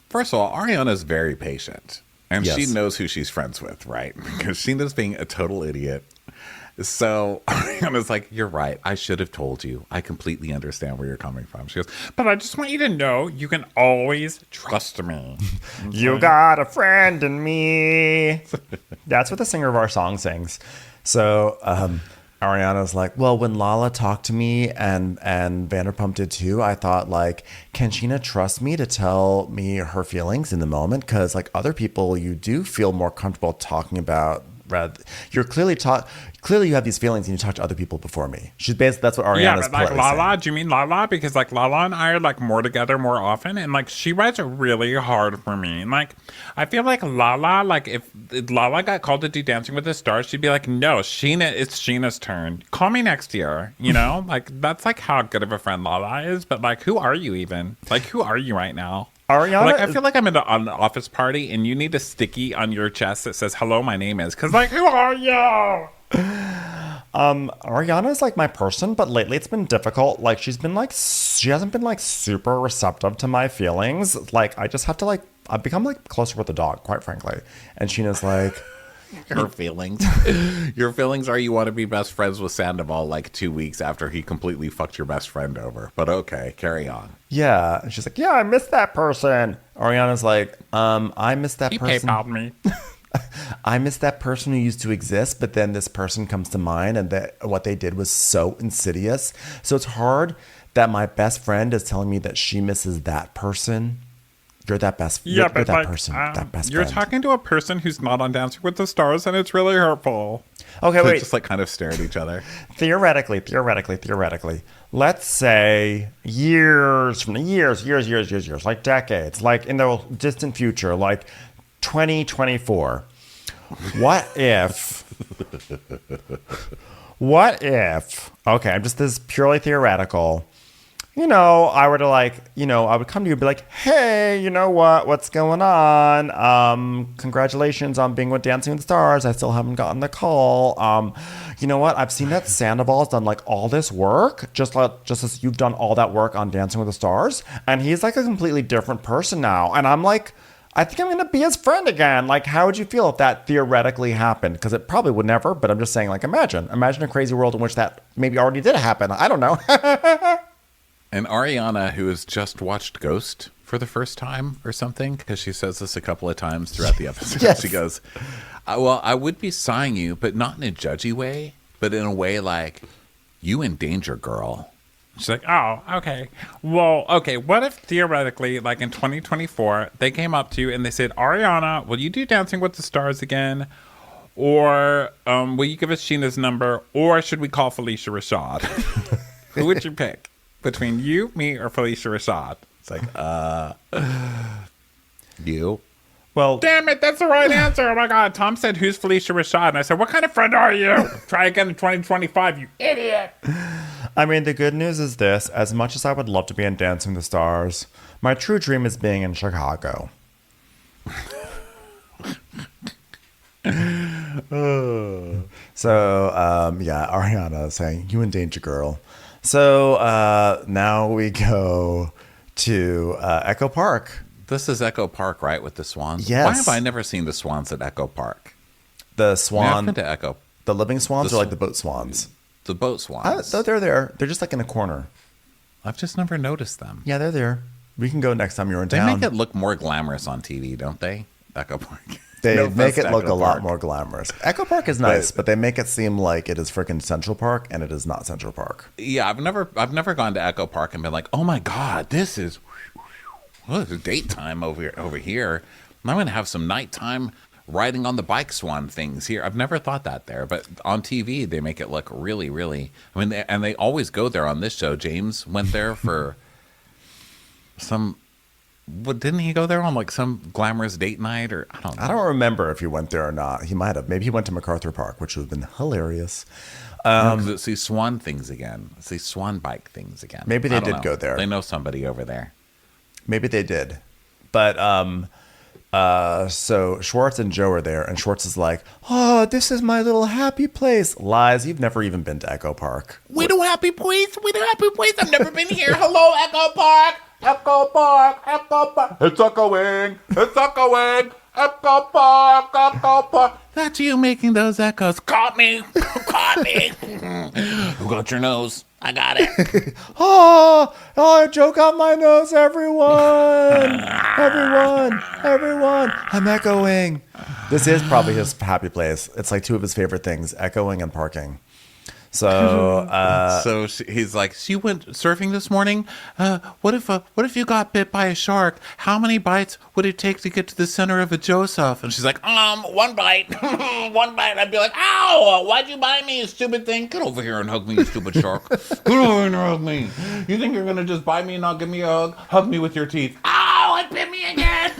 A: first of all, Ariana's very patient. And
B: Yes.
A: she knows who she's friends with, right? Because Sheena's being a total idiot. So Ariana's like, you're right. I should have told you. I completely understand where you're coming from. She goes,
F: But I just want you to know you can always trust me.
B: You got a friend in me. That's what the singer of our song sings. So Ariana's like, well, when Lala talked to me and Vanderpump did too, I thought like, can Sheena trust me to tell me her feelings in the moment? Because like other people, you do feel more comfortable talking about. You're clearly you have these feelings and you talk to other people before me. She's basically, that's what Ariana's
F: Yeah, but like
B: saying.
F: Lala, do you mean Lala? Because like Lala and I are like more together more often, and like she rides really hard for me. And like I feel like Lala, like if Lala got called to do Dancing with the Stars, she'd be like, no, Sheena, it's Sheena's turn. Call me next year. You know, like that's like how good of a friend Lala is. But like, who are you even? Like, who are you right now?
B: Ariana,
F: Like, I feel like I'm in an office party and you need a sticky on your chest that says, hello, my name is. Because, like, who are you?
B: Ariana's like my person, but lately it's been difficult. Like she hasn't been like super receptive to my feelings. Like I just have to like, I've become like closer with the dog, quite frankly. And Sheena's like,
A: your feelings. Your feelings are you want to be best friends with Sandoval like 2 weeks after he completely fucked your best friend over. But okay, carry on.
B: yeah. And she's like, yeah, I miss that person. Ariana's like, I miss that
F: He
B: person.
F: PayPal'd me.
B: I miss that person who used to exist, but then this person comes to mind, and that what they did was so insidious. So it's hard that my best friend is telling me that she misses that person. You're that best.
F: Yeah,
B: you're
F: but
B: that
F: like,
B: person. That best
F: you're
B: friend.
F: talking to a person who's not on Dancing with the Stars, and it's really hurtful.
B: Okay,
A: They
B: wait.
A: just like kind of stare at each other.
B: Theoretically, let's say years, like decades, like in the distant future, like 2024. What if what if, okay, I'm just this purely theoretical, I were to I would come to you and be like, hey, you know what's going on? Congratulations on being with Dancing with the Stars. I still haven't gotten the call. You know what? I've seen that Sandoval's done like all this work, just as you've done all that work on Dancing with the Stars. And he's like a completely different person now. And I'm like, I think I'm going to be his friend again. Like, how would you feel if that theoretically happened? Because it probably would never, but I'm just saying, like, imagine a crazy world in which that maybe already did happen. I don't know.
A: And Ariana, who has just watched Ghost for the first time or something, because she says this a couple of times throughout the episode.
B: Yes.
A: She goes, well, I would be sighing you, but not in a judgy way, but in a way like, you in danger, girl.
F: She's like, oh, okay. Well, okay, what if theoretically, like in 2024, they came up to you and they said, Ariana, will you do Dancing with the Stars again? Or will you give us Sheena's number? Or should we call Felicia Rashad? Who would you pick? Between you, me, or Felicia Rashad?
A: It's like, you.
B: Well,
F: Damn it, that's the right answer. Oh my God. Tom said, who's Felicia Rashad? And I said, what kind of friend are you? Try again in 2025, you idiot.
B: I mean, the good news is this. As much as I would love to be in Dancing with the Stars, my true dream is being in Chicago. So, yeah, Ariana saying, you in danger, girl. So now we go to Echo Park.
A: This is Echo Park, right, with the swans?
B: Yes.
A: Why have I never seen the swans at Echo Park?
B: The
A: I've
B: swan,
A: been to Echo.
B: the living swans or like the boat swans?
A: The boat swans.
B: They're there. They're just like in a corner.
A: I've just never noticed them.
B: Yeah, they're there. We can go next time you're in
A: They
B: town.
A: make it look more glamorous on TV, don't they? Echo Park.
B: They
A: No
B: make
A: offense
B: it
A: to
B: look
A: Echo
B: a lot
A: Park.
B: more glamorous. Echo Park is nice, but they make it seem like it is freaking Central Park, and it is not Central Park.
A: Yeah, I've never gone to Echo Park and been like, oh my God, this is date time over here. I'm going to have some nighttime riding on the bike swan things here. I've never thought that there, but on TV they make it look really, really. I mean, and they always go there on this show. James went there for some. What, didn't he go there on like some glamorous date night or I don't know.
B: I don't remember if he went there or not. He might have. Maybe he went to MacArthur Park, which would have been hilarious.
A: Because it's these swan things again. It's these swan bike things again.
B: Maybe they
A: I don't
B: did
A: know.
B: go there.
A: They know somebody over there.
B: Maybe they did. But so Schwartz and Joe are there, and Schwartz is like, oh, this is my little happy place. Lies, you've never even been to Echo Park.
D: We do happy place. We do happy place. I've never been here. Hello, Echo Park. Echo Park. Echo Park. It's echoing. It's echoing. Echo Park. Echo Park.
A: That's you making those echoes.
D: Caught me. Caught me. Who got your nose? I got it.
B: Oh, Joe got my nose, everyone. Everyone. I'm echoing. This is probably his happy place. It's like two of his favorite things, echoing and parking. So,
A: He's like, so you went surfing this morning? What if you got bit by a shark? How many bites would it take to get to the center of a Joseph? And she's like,
D: One bite. One bite. I'd be like, ow, why'd you bite me, you stupid thing? Get over here and hug me, you stupid shark. Get over here and hug me. You think you're going to just bite me and not give me a hug? Hug me with your teeth. Ow, it bit me again.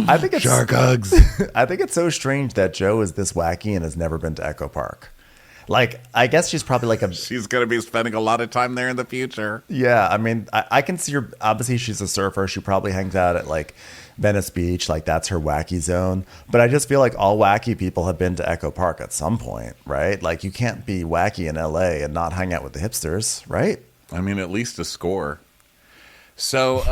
B: I think it's
A: shark hugs.
B: I think it's so strange that Joe is this wacky and has never been to Echo Park. Like, I guess she's probably like
A: She's going to be spending a lot of time there in the future.
B: yeah, I mean, I can see her. Obviously, she's a surfer. She probably hangs out at like Venice Beach. Like, that's her wacky zone. But I just feel like all wacky people have been to Echo Park at some point, right? Like, you can't be wacky in LA and not hang out with the hipsters, right?
A: I mean, at least a score. So,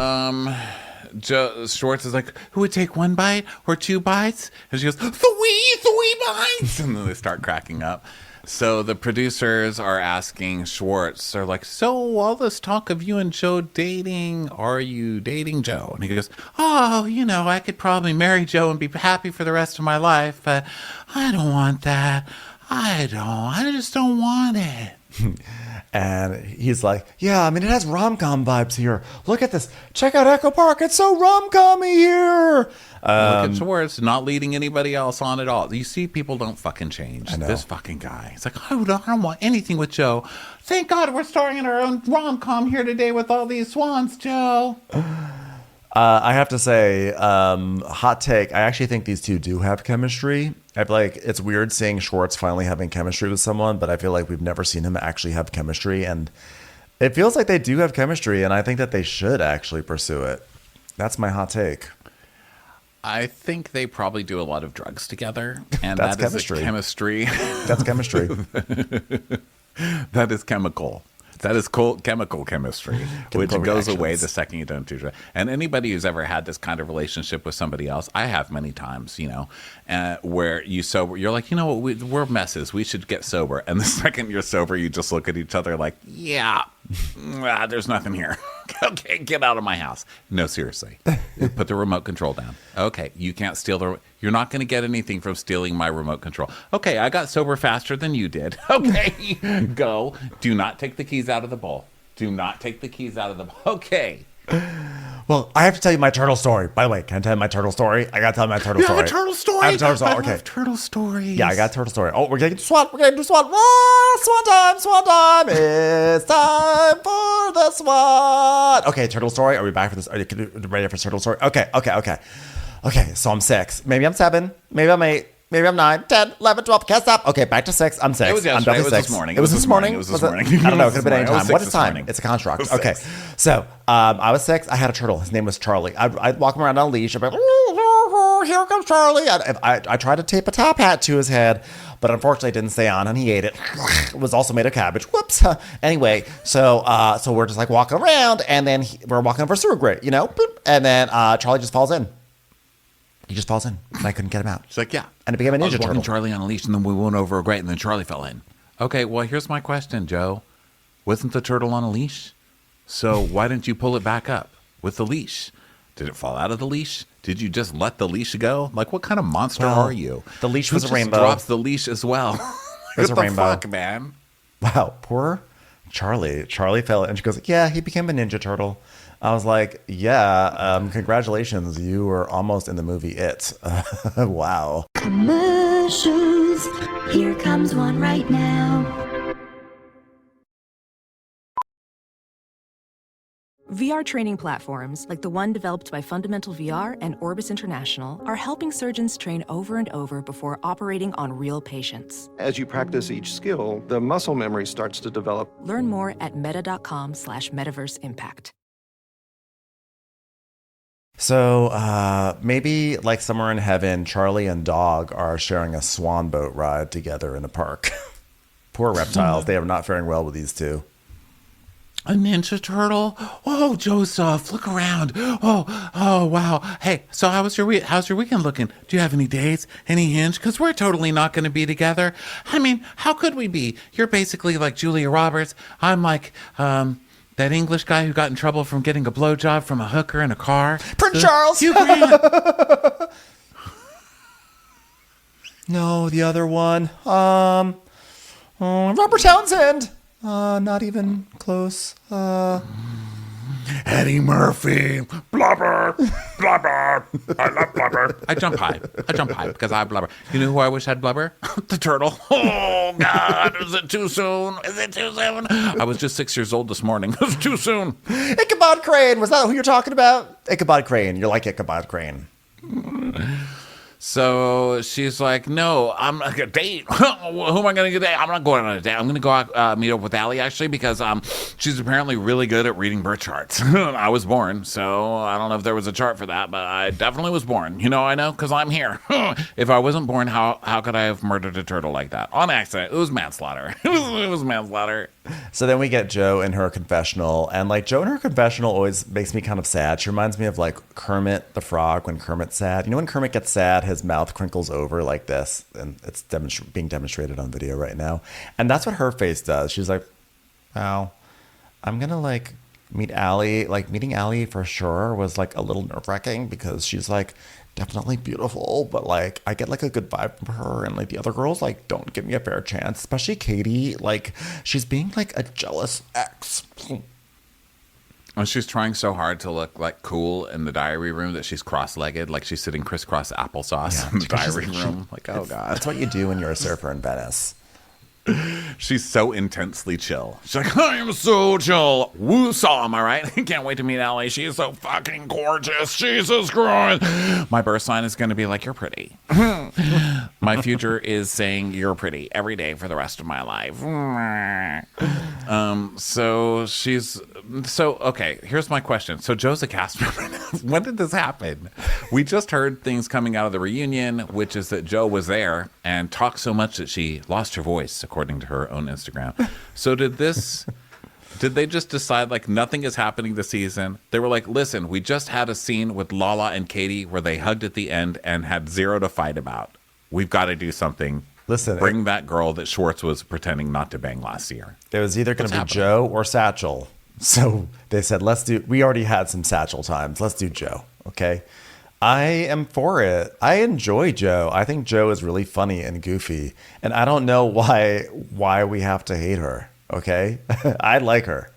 A: Joe Schwartz is like, who would take one bite or two bites? And she goes, three bites. And then they start cracking up. So the producers are asking Schwartz, they're like, so all this talk of you and Joe dating, are you dating Joe? And he goes, oh, I could probably marry Joe and be happy for the rest of my life, but I don't want that. I just don't want it.
B: And he's like, yeah, I mean, it has rom-com vibes here. Look at this. Check out Echo Park. It's so rom-com-y here.
A: Look at Schwartz not leading anybody else on at all. You see, people don't fucking change.
B: I know.
A: This fucking guy. He's like, I don't want anything with Joe. Thank God we're starring in our own rom-com here today with all these swans, Joe.
B: I have to say, hot take. I actually think these two do have chemistry. I feel like it's weird seeing Schwartz finally having chemistry with someone, but I feel like we've never seen him actually have chemistry. And it feels like they do have chemistry, and I think that they should actually pursue it. That's my hot take.
A: I think they probably do a lot of drugs together, and
B: That's
A: that is chemistry.
B: That's chemistry.
A: That is chemical. That is chemical chemistry, which goes away the second you don't do drugs. And anybody who's ever had this kind of relationship with somebody else, I have many times, where you sober, you're like, we're messes. We should get sober. And the second you're sober, you just look at each other like, yeah, there's nothing here. Okay, get out of my house. No, seriously. Put the remote control down. Okay, you can't steal you're not going to get anything from stealing my remote control. Okay, I got sober faster than you did. Okay, go. Do not take the keys out of the bowl. Do not take the keys out of the bowl. Okay.
B: Well, I have to tell you my turtle story. By the way, can I tell you my turtle story? I got to tell you my turtle story.
A: You have a turtle story?
B: I have a turtle story. Okay.
A: I love turtle stories.
B: Yeah, I got a turtle story. Oh, we're going to do SWAT. We're going to do SWAT. Swan time. Swan time. It's time for the SWAT. Okay, turtle story. Are we back for this? Are you ready for turtle story? Okay. Okay, so I'm 6. Maybe I'm 7. Maybe I'm 8. Maybe I'm 9, 10, 11, 12. Can't stop. Okay, back to 6. I'm 6.
A: It was yesterday.
B: I'm definitely
A: It was
B: 6.
A: this morning.
B: It was this morning.
A: It was this morning.
B: I don't know. It could have been any
A: It was
B: time.
A: 6
B: What is
A: this
B: time?
A: morning.
B: It's a construct.
A: It was
B: Okay.
A: 6.
B: So I was 6. I had a turtle. His name was Charlie. I'd walk him around on a leash. I'd be like, here comes Charlie. I tried to tape a top hat to his head, but unfortunately it didn't stay on, and he ate it. It was also made of cabbage. Whoops. Anyway, so we're just like walking around, and then we're walking over a sewer grate, boop, and then Charlie just falls in. He just falls in, and I couldn't get him out.
A: She's like, yeah.
B: And it became a
A: I was
B: ninja
A: walking
B: turtle.
A: Charlie on a leash, and then we went over a grate, and then Charlie fell in. Okay, well, here's my question, Joe. Wasn't the turtle on a leash? So why didn't you pull it back up with the leash? Did it fall out of the leash? Did you just let the leash go? Like, what kind of monster are you?
B: The leash
A: Who
B: was a
A: just
B: rainbow.
A: drops the leash as well.
B: It was
A: What
B: a
A: the
B: rainbow.
A: fuck, man?
B: Wow, poor Charlie. Charlie fell, and she goes, yeah, he became a ninja turtle. I was like, yeah, congratulations. You were almost in the movie It. Wow.
G: Commercials. Here comes one right now.
H: VR training platforms, like the one developed by Fundamental VR and Orbis International, are helping surgeons train over and over before operating on real patients.
I: As you practice each skill, the muscle memory starts to develop.
H: Learn more at meta.com/metaverseimpact.
B: So maybe like somewhere in heaven, Charlie and Dog are sharing a swan boat ride together in a park. Poor reptiles. They are not faring well with these two.
A: A ninja turtle? Oh, Joseph, look around. Oh, wow. Hey, so how's your weekend looking? Do you have any dates? Any hinge? Because we're totally not going to be together. I mean, how could we be? You're basically like Julia Roberts. I'm like that English guy who got in trouble from getting a blowjob from a hooker in a car.
B: Prince Charles!
A: Hugh Grant.
B: No, the other one. Robert Townsend. Not even close.
A: Eddie Murphy. Blubber. Blubber. I love blubber. I jump high because I have blubber. You know who I wish had blubber? The turtle. Oh, God. Is it too soon? I was just 6 years old this morning. It was too soon.
B: Ichabod Crane. Was that who you're talking about? Ichabod Crane. You're like Ichabod Crane.
A: So she's like, no, I'm not going to date. Who am I going to date? I'm not going on a date. I'm going to go out, meet up with Allie, actually, because she's apparently really good at reading birth charts. I was born, so I don't know if there was a chart for that, but I definitely was born. I know, because I'm here. If I wasn't born, how could I have murdered a turtle like that? On accident. It was manslaughter. It was manslaughter.
B: So then we get Joe in her confessional, and like Joe in her confessional always makes me kind of sad. She reminds me of like Kermit the Frog when Kermit's sad. When Kermit gets sad, his mouth crinkles over like this, and it's being demonstrated on video right now. And that's what her face does. She's like, wow, I'm gonna like meet Allie. Like meeting Allie for sure was like a little nerve-wracking because she's like definitely beautiful, but like I get like a good vibe from her, and like the other girls like don't give me a fair chance, especially Katie. Like she's being like a jealous ex.
A: Oh, she's trying so hard to look like cool in the diary room that she's cross-legged, like she's sitting crisscross applesauce in the diary room. Like, oh God.
B: That's what you do when you're a surfer in Venice.
A: She's so intensely chill. She's like, I am so chill. Woo-saw, am I right? Can't wait to meet Allie. She is so fucking gorgeous. Jesus Christ. My birth sign is going to be like, you're pretty. My future is saying you're pretty every day for the rest of my life. Okay, here's my question. So Joe's a cast member. When did this happen? We just heard things coming out of the reunion, which is that Joe was there and talked so much that she lost her voice, according to her own Instagram. So did they just decide like nothing is happening this season? They were like, listen, we just had a scene with Lala and Katie where they hugged at the end and had zero to fight about. We've got to do something.
B: Listen,
A: bring that girl that Schwartz was pretending not to bang last year.
B: It was either going to be Joe or Satchel. So they said, we already had some Satchel times. Let's do Joe. Okay. I am for it. I enjoy Joe. I think Joe is really funny and goofy. And I don't know why we have to hate her. Okay. I like her.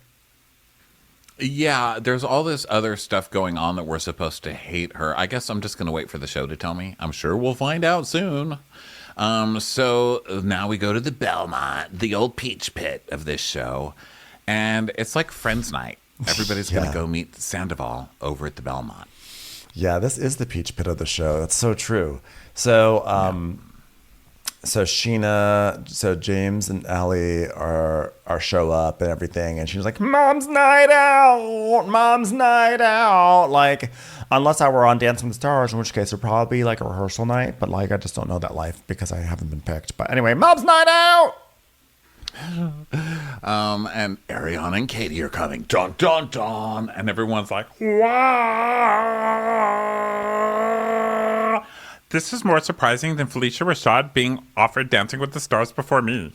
A: Yeah, there's all this other stuff going on that we're supposed to hate her. I guess I'm just going to wait for the show to tell me. I'm sure we'll find out soon. So now we go to the Belmont, the old peach pit of this show. And it's like Friends Night. Everybody's going to go meet Sandoval over at the Belmont.
B: Yeah, this is the peach pit of the show. That's so true. So, so James and Allie show up and everything, and she's like, "Mom's night out, Mom's night out." Like, unless I were on Dancing with the Stars, in which case it'd probably be like a rehearsal night. But like, I just don't know that life because I haven't been picked. But anyway, Mom's night out.
A: And Ariana and Katie are coming. Dun, dun, dun. And everyone's like, wow.
F: This is more surprising than Felicia Rashad being offered Dancing with the Stars before me.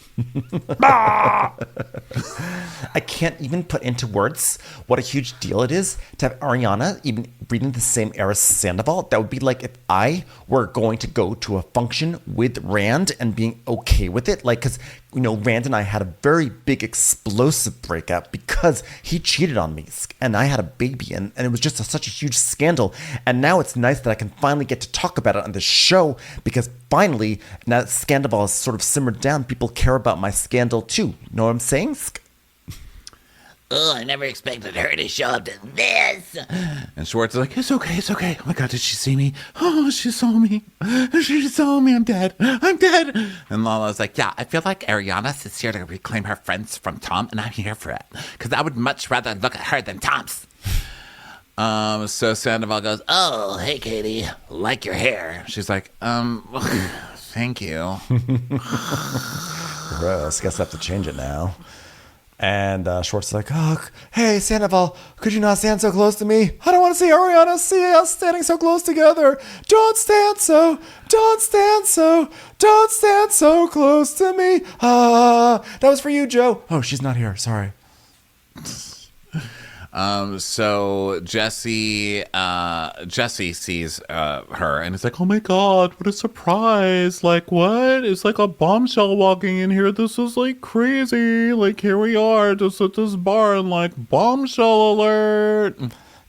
B: I can't even put into words what a huge deal it is to have Ariana even breathing the same air as Sandoval. That would be like if I were going to go to a function with Rand and being okay with it. Like, because, you know, Rand and I had a very big explosive breakup because he cheated on me and I had a baby and it was just such a huge scandal. And now it's nice that I can finally get to talk about it on the show because finally, now that Sandoval has sort of simmered down, people care about my scandal too. You know what I'm saying?
D: Oh, I never expected her to show up to this.
A: And Schwartz is like, it's okay, it's okay. Oh my God, did she see me? Oh, she saw me. She saw me. I'm dead. I'm dead. And Lala's like, yeah, I feel like Ariana is here to reclaim her friends from Tom, and I'm here for it. Because I would much rather look at her than Tom's. So Sandoval goes, oh, hey, Katie, like your hair. She's like, thank you.
B: Gross. Guess I have to change it now. And Schwartz is like, oh, hey, Sandoval, could you not stand so close to me? I don't want to see Ariana see us standing so close together. Don't stand so close to me. That was for you, Joe. Oh, she's not here. Sorry.
A: So Jesse sees her and it's like, oh my God, what a surprise. Like, what? It's like a bombshell walking in here. This is like crazy. Like, here we are just at this bar and like, bombshell alert.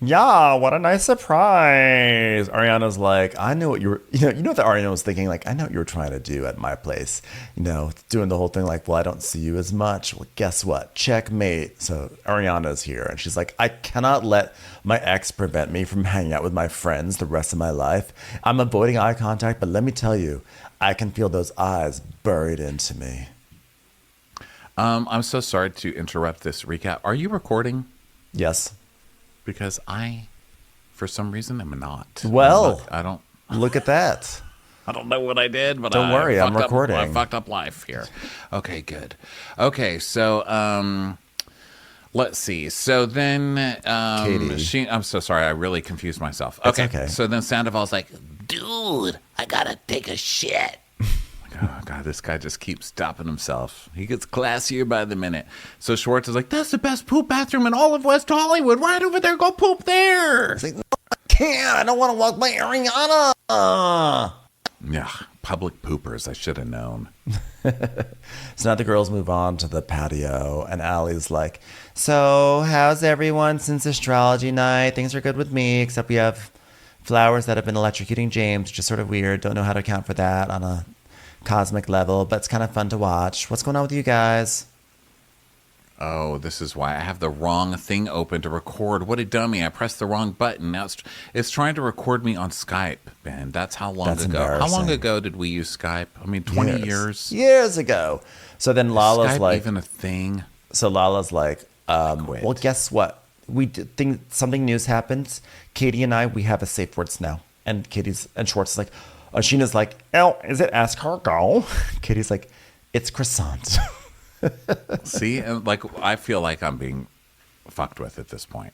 B: Yeah, what a nice surprise. Ariana's like, I know what you were, you know what Ariana was thinking? Like, I know what you were trying to do at my place. You know, doing the whole thing like, well, I don't see you as much. Well, guess what? Checkmate. So Ariana's here. And she's like, I cannot let my ex prevent me from hanging out with my friends the rest of my life. I'm avoiding eye contact, but let me tell you, I can feel those eyes buried into me.
A: I'm so sorry to interrupt this recap. Are you recording?
B: Yes.
A: Because I, for some reason, am not.
B: Well,
A: I don't.
B: Look at that.
A: I don't know what I did, but
B: don't worry, I'm recording.
A: I fucked up life here. Okay, good. Okay, so let's see. So then,
B: Katie.
A: I'm so sorry. I really confused myself.
B: Okay.
A: So then Sandoval's like,
D: Dude, I gotta take a shit.
A: oh God, this guy just keeps stopping himself. He gets classier by the minute. So Schwartz is like, that's the best poop bathroom in all of West Hollywood. Right over there, go poop there.
B: It's like, no, I can't. I don't want to walk by Ariana.
A: Yeah, public poopers. I should have known.
B: So now the girls move on to the patio, and Allie's like, so how's everyone since astrology night? Things are good with me, except we have flowers that have been electrocuting James, which is sort of weird. Don't know how to account for that on a cosmic level, but it's kind of fun to watch. What's going on with you guys?
A: Oh, this is why I have the wrong thing open to record. What a dummy. I pressed the wrong button. Now it's trying to record me on Skype, Ben. That's how long
B: That's
A: ago. How long
B: embarrassing.
A: ago did we use Skype? I mean, 20 years?
B: Years ago. So then Lala's
A: Skype
B: like...
A: even a thing?
B: So Lala's like,
A: Quit.
B: well, guess what? We did think something news happens. Katie and I, we have a safe words now. And Schwartz is like, Sheena's like, oh, is it escargot? Katie's like, it's croissant.
A: See, and like I feel like I'm being fucked with at this point.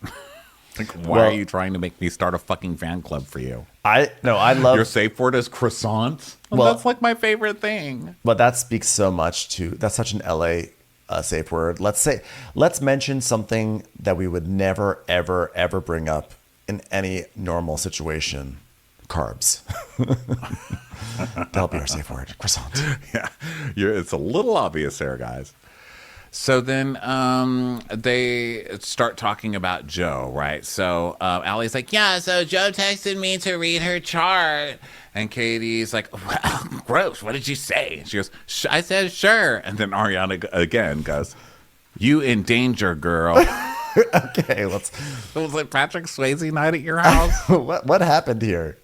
A: Like, why are you trying to make me start a fucking fan club for you?
B: I love
A: your safe word is croissant. Well, that's like my favorite thing.
B: But that speaks so much to that's such an LA safe word. Let's mention something that we would never ever ever bring up in any normal situation. Carbs. That'll be our safe word. Croissant.
A: Yeah, it's a little obvious there, guys. So then they start talking about Joe, right? So Allie's like, yeah, so Joe texted me to read her chart. And Katie's like, well, gross, what did you say? She goes, I said sure. And then Ariana again goes, you in danger, girl.
B: Okay, let's...
A: It was like Patrick Swayze night at your house.
B: What happened here?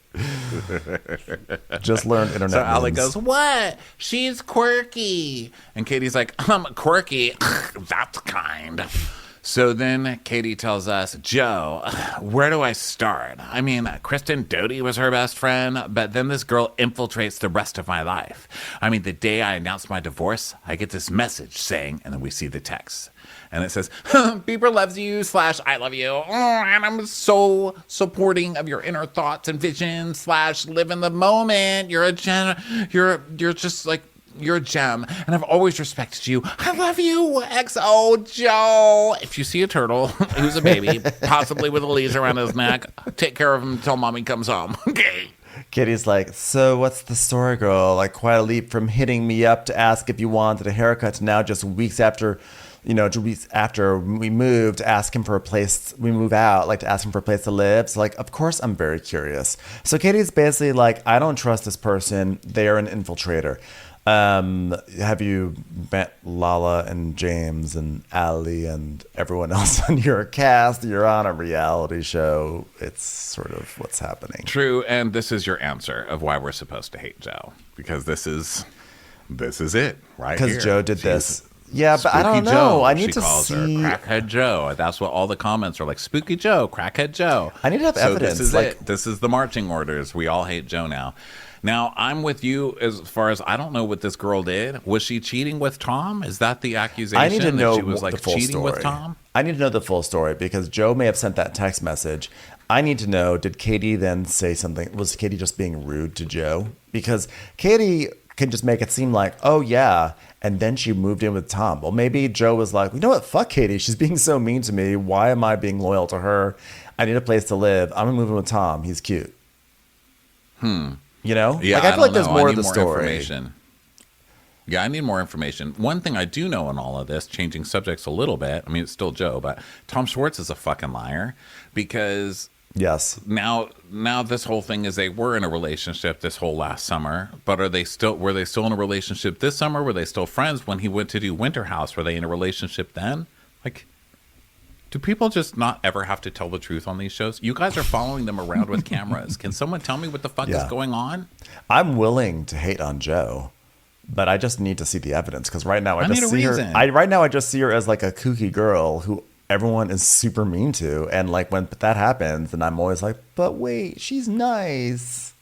B: Just learned internet.
A: So Allie
B: memes.
A: goes, what? She's quirky. And Katie's like, quirky? That's kind. So then Katie tells us, Joe, where do I start? I mean, Kristen Doty was her best friend, but then this girl infiltrates the rest of my life. I mean, the day I announced my divorce, I get this message saying, and then we see the text. And it says, Bieber loves you / I love you. And I'm so supporting of your inner thoughts and visions / live in the moment. You're a gem. You're just like, you're a gem. And I've always respected you. I love you. XO Joe. If you see a turtle who's a baby, possibly with a leash around his neck, take care of him until mommy comes home. Okay.
B: Katie's like, so what's the story, girl? Like, quite a leap from hitting me up to ask if you wanted a haircut to now just weeks after... weeks after we moved, to ask him for a place, we move out, like to ask him for a place to live. So like, of course I'm very curious. So Katie's basically like, I don't trust this person. They're an infiltrator. Have you met Lala and James and Allie and everyone else on your cast? You're on a reality show. It's sort of what's happening.
A: True. And this is your answer of why we're supposed to hate Joe, because this is it right here.
B: Because Joe did this. Yeah, but I don't know.
A: Joe,
B: I need
A: she
B: to
A: calls
B: see.
A: her Crackhead Joe. That's what all the comments are like. Spooky Joe, Crackhead Joe.
B: I need to have evidence.
A: This is it. This is the marching orders. We all hate Joe now. Now, I'm with you as far as I don't know what this girl did. Was she cheating with Tom? Is that the accusation?
B: I need to know
A: that she was like
B: the full
A: cheating
B: story.
A: with Tom?
B: I need to know the full story because Joe may have sent that text message. I need to know, did Katie then say something? Was Katie just being rude to Joe? Because Katie can just make it seem like, oh, yeah, and then she moved in with Tom. Well, maybe Joe was like, you know what? Fuck Katie. She's being so mean to me. Why am I being loyal to her? I need a place to live. I'm going to move in with Tom. He's cute. You know?
A: Yeah,
B: like, I feel like there's
A: know.
B: more
A: I
B: to
A: need
B: the
A: more
B: story.
A: Information. Yeah, I need more information. One thing I do know in all of this, changing subjects a little bit, I mean, it's still Joe, but Tom Schwartz is a fucking liar because...
B: Yes.
A: Now this whole thing is they were in a relationship this whole last summer, but were they still in a relationship this summer? Were they still friends when he went to do Winter House? Were they in a relationship then? Like, do people just not ever have to tell the truth on these shows? You guys are following them around with cameras. Can someone tell me what the fuck is going on?
B: I'm willing to hate on Joe, but I just need to see the evidence because right now I just
A: need a
B: see her.
A: reason.
B: Right now I just see her as like a kooky girl who everyone is super mean to, and like when that happens, and I'm always like, but wait, she's nice.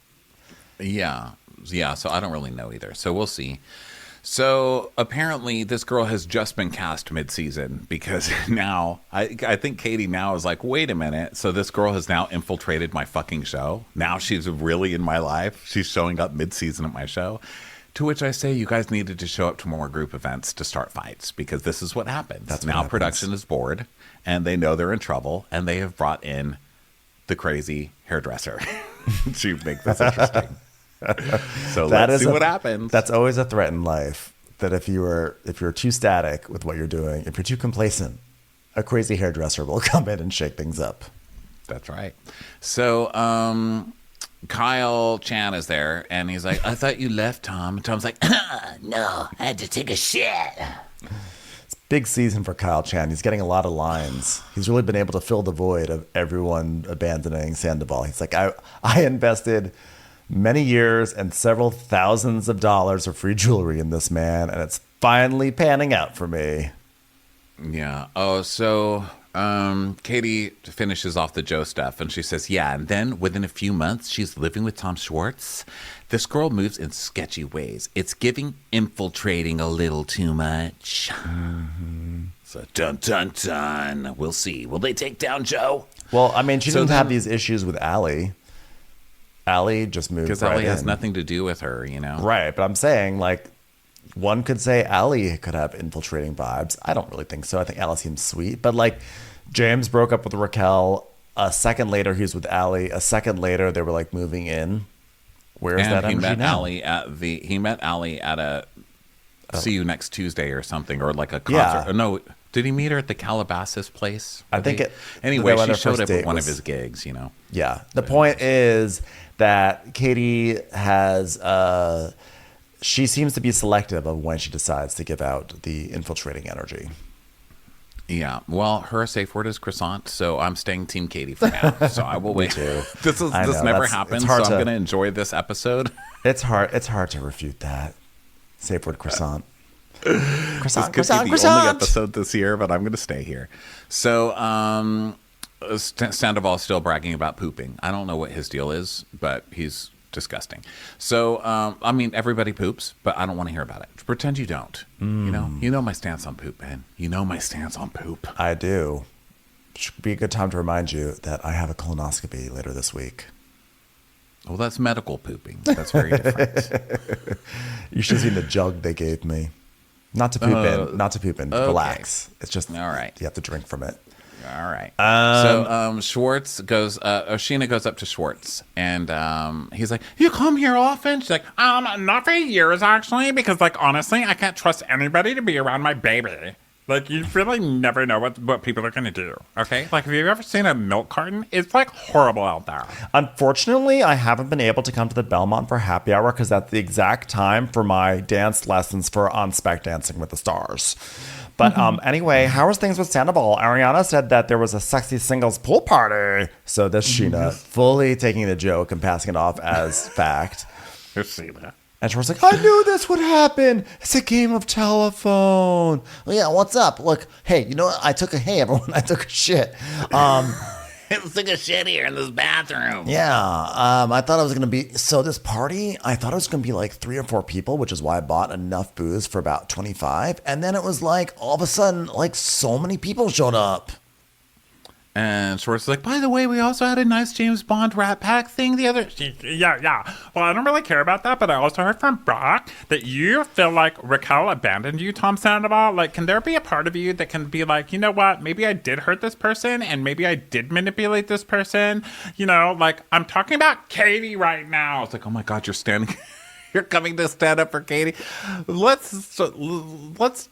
A: Yeah. So I don't really know either. So we'll see. So apparently this girl has just been cast mid-season because now I think Katie now is like, wait a minute. So this girl has now infiltrated my fucking show. Now she's really in my life. She's showing up mid-season at my show. To which I say, you guys needed to show up to more group events to start fights because this is what happens.
B: That's
A: now production is bored and they know they're in trouble and they have brought in the crazy hairdresser to make this interesting. So let's see what happens.
B: That's always a threat in life. That if you're too static with what you're doing, if you're too complacent, a crazy hairdresser will come in and shake things up.
A: That's right. So Kyle Chan is there, and he's like, I thought you left, Tom. And Tom's like,
D: No, I had to take a shit.
B: Big season for Kyle Chan. He's getting a lot of lines. He's really been able to fill the void of everyone abandoning Sandoval. He's like, I invested many years and several thousands of dollars of free jewelry in this man, and it's finally panning out for me.
A: yeah. Oh, so Katie finishes off the Joe stuff, and she says, yeah, and then within a few months, she's living with Tom Schwartz. This girl moves in sketchy ways. It's giving infiltrating a little too much.
D: So dun dun dun. We'll see. Will they take down Joe?
B: Well, I mean, she
A: So
B: didn't
A: then-
B: have these issues with Allie. Allie just moved
A: Because
B: right
A: Ellie has
B: in.
A: nothing to do with her, you know?
B: Right, but I'm saying, like, one could say Allie could have infiltrating vibes. I don't really think so. I think Allie seems sweet. But, like, James broke up with Raquel. A second later, he was with Allie. A second later, they were, like, moving in. Where's that
A: And he
B: energy
A: met
B: now?
A: Allie at a see you next Tuesday or something, or like a concert.
B: Yeah.
A: Or no, did he meet her at the Calabasas place?
B: I think it-
A: Anyway,
B: their
A: she showed
B: first
A: up
B: date
A: at one
B: was-
A: of his gigs, you know.
B: Yeah. The point is that Katie has, she seems to be selective of when she decides to give out the infiltrating energy.
A: Yeah. Well, her safe word is croissant, so I'm staying Team Katie for now. So I will wait.
B: too.
A: This
B: I know,
A: never
B: it's
A: happened, so
B: hard
A: I'm
B: to-
A: going to enjoy this episode.
B: It's hard to refute that. Safe word croissant.
A: This
B: Croissant,
A: could
B: croissant,
A: be the only
B: croissant.
A: episode this year, but I'm going to stay here. So, Sandoval is still bragging about pooping. I don't know what his deal is, but he's disgusting. So, I mean, everybody poops, but I don't want to hear about it. Pretend you don't. You know my stance on poop, man. You know my stance on poop.
B: I do. Should be a good time to remind you that I have a colonoscopy later this week.
A: Well, that's medical pooping. That's very different.
B: You should have seen the jug they gave me. Not to poop in. Not to poop in.
A: okay.
B: Relax. It's just,
A: All right.
B: you have to drink from it.
A: All right. So Schwartz goes, Sheena goes up to Schwartz, and he's like, you come here often? She's like,
F: Not for years, actually, because, like, honestly, I can't trust anybody to be around my baby. Like, you really never know what people are going to do, okay? Like, have you ever seen a milk carton? It's, like, horrible out there.
B: Unfortunately, I haven't been able to come to the Belmont for happy hour because that's the exact time for my dance lessons for On Spec Dancing with the Stars. But anyway, how was things with Sandoval? Ariana said that there was a sexy singles pool party. So this Sheena fully taking the joke and passing it off as fact.
A: Sheena.
B: And she was like, I knew this would happen. It's a game of telephone. Well, yeah, what's up? Look, hey, you know what? I took a shit.
D: Let's take a shit here in this bathroom.
B: Yeah, I thought it was going to be, so this party, I thought it was going to be like 3 or 4 people, which is why I bought enough booze for about 25. And then it was like, all of a sudden, like so many people showed up.
A: And Schwartz is like, by the way, we also had a nice James Bond Rat Pack thing the other...
F: Yeah. Well, I don't really care about that, but I also heard from Brock that you feel like Raquel abandoned you, Tom Sandoval. Like, can there be a part of you that can be like, you know what, maybe I did hurt this person, and maybe I did manipulate this person? You know, like, I'm talking about Katie right now.
A: It's like, oh my God, you're standing... You're coming to stand up for Katie. Let's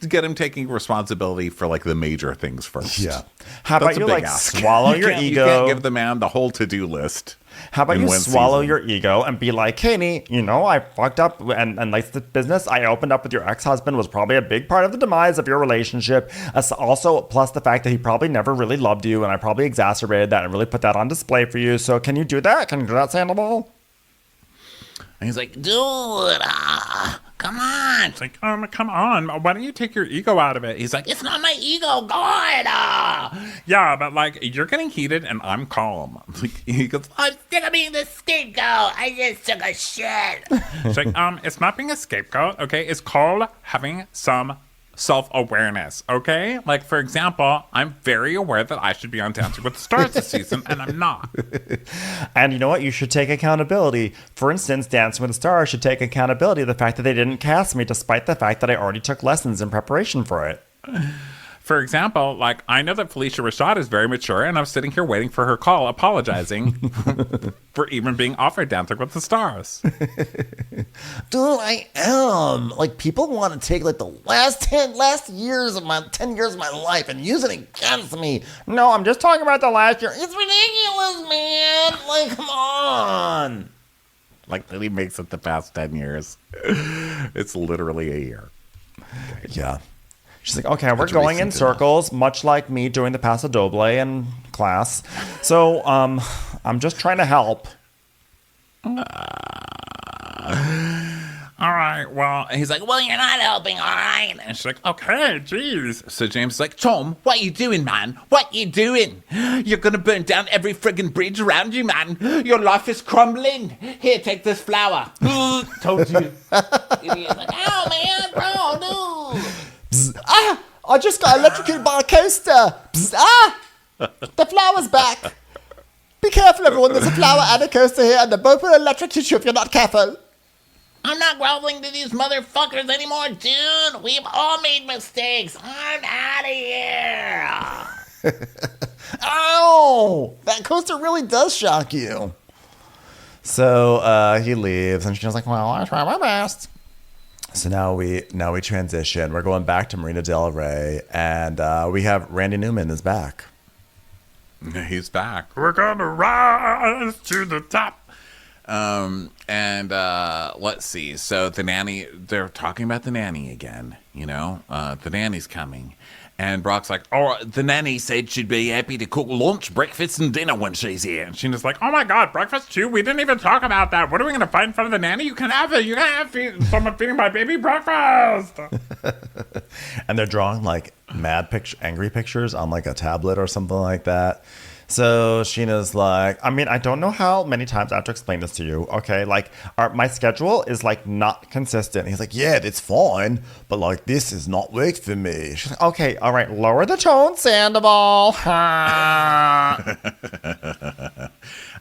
A: get him taking responsibility for like the major things first.
B: Yeah. How
A: That's
B: about
A: a
B: you
A: big
B: like
A: ask.
B: swallow your
A: You
B: ego?
A: can't give the man the whole to-do list.
B: How about
A: in
B: you
A: one
B: swallow
A: season.
B: your ego and be like, Katie, you know, I fucked up and like the business I opened up with your ex-husband was probably a big part of the demise of your relationship. Also, plus the fact that he probably never really loved you and I probably exacerbated that and really put that on display for you. So can you do that? Can you do that, Sandoval?
D: And he's like, dude, come on.
F: It's like, come on. Why don't you take your ego out of it?
A: He's like,
D: It's not my ego, God.
F: Yeah, but like, you're getting heated and I'm calm.
A: like, he goes,
D: I'm sick of being the scapegoat. I just took a shit.
F: It's like, it's not being a scapegoat, okay? It's called having some self-awareness, okay? Like, for example, I'm very aware that I should be on Dancing with the Stars this season, and I'm not.
B: And you know what? You should take accountability. For instance, Dancing with the Stars should take accountability of the fact that they didn't cast me despite the fact that I already took lessons in preparation for it.
F: For example, like, I know that Felicia Rashad is very mature, and I'm sitting here waiting for her call, apologizing for even being offered Dancing with the Stars.
B: Dude, I am. Like, people want to take like the last 10 years of my life and use it against me. No, I'm just talking about the last year. It's ridiculous, man. Like, come on.
A: Like that he makes it the past 10 years. It's literally a year.
B: Yeah. She's like, okay, we're going in circles, much like me doing the Paso Doble in class. So, I'm just trying to help.
F: All right, well,
D: And he's like, well, you're not helping, all right?
F: and she's like, okay, jeez.
A: So James is like,
D: Tom, what you doing, man? What you doing? You're gonna burn down every friggin' bridge around you, man. Your life is crumbling. Here, take this flower. Told you. Idiot's like, ow, man, bro, dude.
B: Bzz, ah! I just got electrocuted by a coaster. Bzz, ah! The flower's back. Be careful, everyone. There's a flower and a coaster here, and they're both will electrocute you if you're not careful.
D: I'm not groveling to these motherfuckers anymore, dude. We've all made mistakes. I'm out of here.
B: Ow! That coaster really does shock you. So he leaves, and she's like, well, I try my best. So now we transition. We're going back to Marina Del Rey, and we have Randy Newman is back.
A: he's back.
F: We're gonna rise to the top.
A: And let's see. So the nanny, they're talking about the nanny again, you know, the nanny's coming. And Brock's like, oh, the nanny said she'd be happy to cook lunch, breakfast, and dinner when she's here.
F: And Sheena's like, oh my God, breakfast too? We didn't even talk about that. What are we going to fight in front of the nanny? You can have it. You can have someone feeding my baby breakfast.
B: And they're drawing like angry pictures on like a tablet or something like that. So Sheena's like, I mean, I don't know how many times I have to explain this to you. Okay, like my schedule is like not consistent. He's like, yeah, it's fine, but like this is not worked for me. She's like, okay, all right, lower the tone, Sandoval.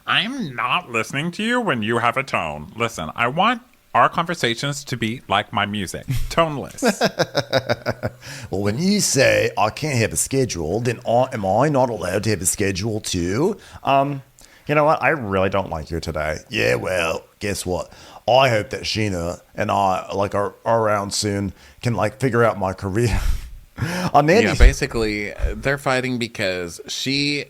F: I'm not listening to you when you have a tone. Listen, I want our conversations to be like my music, toneless.
B: Well, when you say I can't have a schedule, then am I not allowed to have a schedule too? You know what? I really don't like you today. Yeah, well, guess what? I hope that Sheena and I like are around soon, can like figure out my career.
A: Yeah, basically, they're fighting because he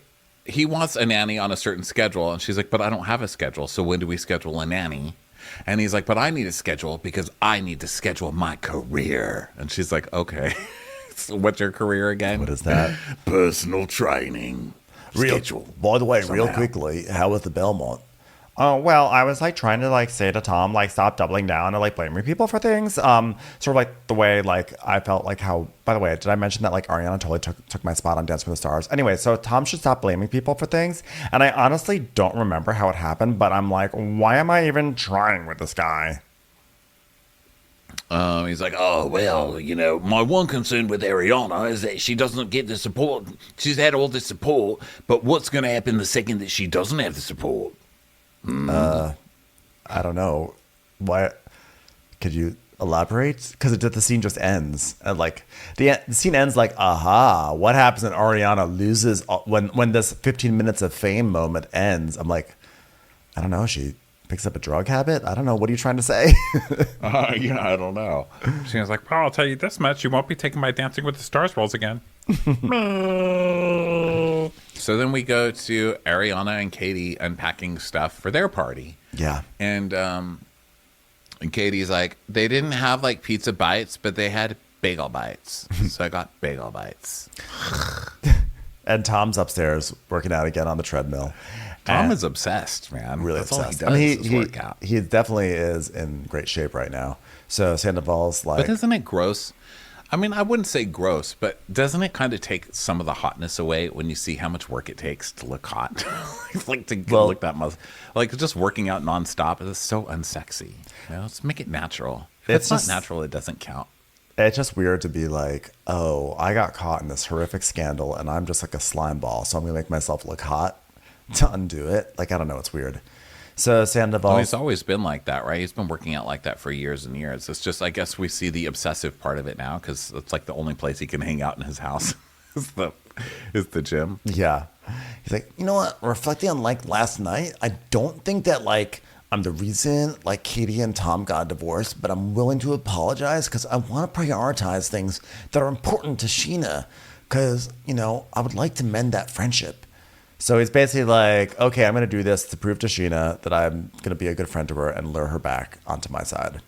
A: wants a nanny on a certain schedule, and she's like, but I don't have a schedule, so when do we schedule a nanny? And he's like, but I need a schedule because I need to schedule my career. And she's like, okay. So what's your career again?
B: What is that?
A: Personal training. Schedule.
B: By the way, real quickly, how was the Belmont?
F: Oh, well, I was like trying to like say to Tom, like, stop doubling down and like blaming people for things. Sort of like the way like I felt like how, by the way, did I mention that like Ariana totally took my spot on Dance with the Stars? Anyway, so Tom should stop blaming people for things. And I honestly don't remember how it happened, but I'm like, why am I even trying with this guy?
D: He's like, oh, well, you know, my one concern with Ariana is that she doesn't get the support. She's had all the support, but what's going to happen the second that she doesn't have the support?
B: I don't know. Why? Could you elaborate? Because the scene just ends. And like the scene ends like, aha, what happens when Ariana loses when this 15 minutes of fame moment ends? I'm like, I don't know. She picks up a drug habit. I don't know. What are you trying to say?
A: Yeah, I don't know.
F: She was like, well, I'll tell you this much. You won't be taking my Dancing with the Stars roles again.
A: So then we go to Ariana and Katie unpacking stuff for their party.
B: Yeah.
A: And Katie's like, they didn't have like pizza bites, but they had bagel bites. So I got bagel bites.
B: And Tom's upstairs working out again on the treadmill.
A: Tom is obsessed, man.
B: Really
A: That's
B: obsessed.
A: all he does is work out.
B: He definitely is in great shape right now. So Sandoval's like,
A: But isn't it gross? I mean, I wouldn't say gross, but doesn't it kind of take some of the hotness away when you see how much work it takes to look hot? Like to look that much, like just working out nonstop is so unsexy. You know, let's make it natural. If it's not natural, it doesn't count.
B: It's just weird to be like, oh, I got caught in this horrific scandal and I'm just like a slime ball, so I'm gonna make myself look hot to undo it. Like, I don't know, it's weird. So Sandoval,
A: he's always been like that, right? He's been working out like that for years and years. It's just, I guess we see the obsessive part of it now because it's like the only place he can hang out in his house is the gym.
B: Yeah. He's like, you know what? Reflecting on like last night, I don't think that like I'm the reason like Katie and Tom got divorced, but I'm willing to apologize because I want to prioritize things that are important to Sheena because, you know, I would like to mend that friendship. So he's basically like, okay, I'm going to do this to prove to Sheena that I'm going to be a good friend to her and lure her back onto my side.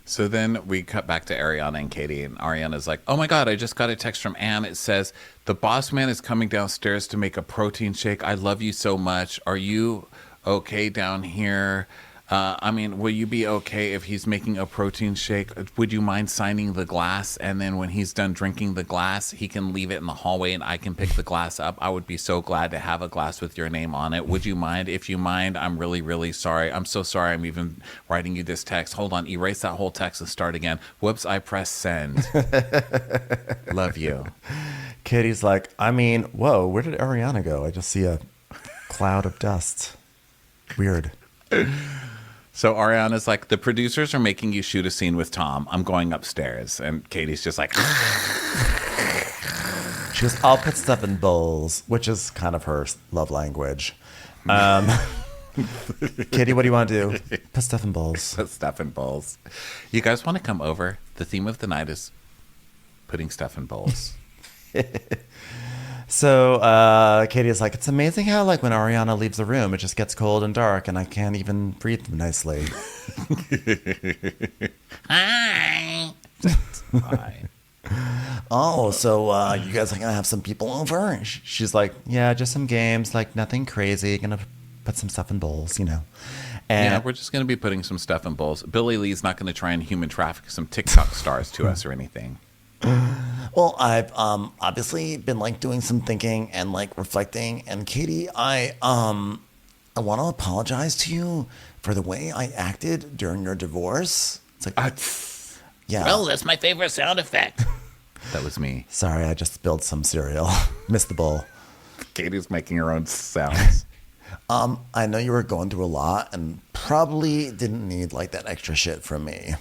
A: So then we cut back to Ariana and Katie, and Ariana's like, oh my God, I just got a text from Anne. It says, the boss man is coming downstairs to make a protein shake. I love you so much. Are you okay down here? Will you be okay if he's making a protein shake? Would you mind signing the glass? And then when he's done drinking the glass, he can leave it in the hallway and I can pick the glass up. I would be so glad to have a glass with your name on it. Would you mind? If you mind, I'm really, really sorry. I'm so sorry I'm even writing you this text. Hold on. Erase that whole text and start again. Whoops, I pressed send. Love you.
B: Katie's like, whoa, where did Ariana go? I just see a cloud of dust. Weird.
A: So Ariana's like, the producers are making you shoot a scene with Tom. I'm going upstairs. And Katie's just like,
B: she goes, I'll put stuff in bowls, which is kind of her love language. Katie, what do you want to do? Put stuff in bowls.
A: Put stuff in bowls. You guys want to come over? The theme of the night is putting stuff in bowls.
B: So Katie is like, it's amazing how like when Ariana leaves the room, it just gets cold and dark and I can't even breathe nicely.
D: Hi.
A: Hi.
B: Oh, so you guys are going to have some people over? She's like, yeah, just some games, like nothing crazy. Going to put some stuff in bowls, And
A: Yeah, we're just going to be putting some stuff in bowls. Billy Lee's not going to try and human traffic some TikTok stars to us or anything.
B: Well, I've obviously been like doing some thinking and like reflecting. And Katie, I want to apologize to you for the way I acted during your divorce. It's like, yeah.
D: Oh, that's my favorite sound effect.
A: That was me.
B: Sorry, I just spilled some cereal. Missed the bowl.
A: Katie's making her own sounds.
B: I know you were going through a lot and probably didn't need like that extra shit from me.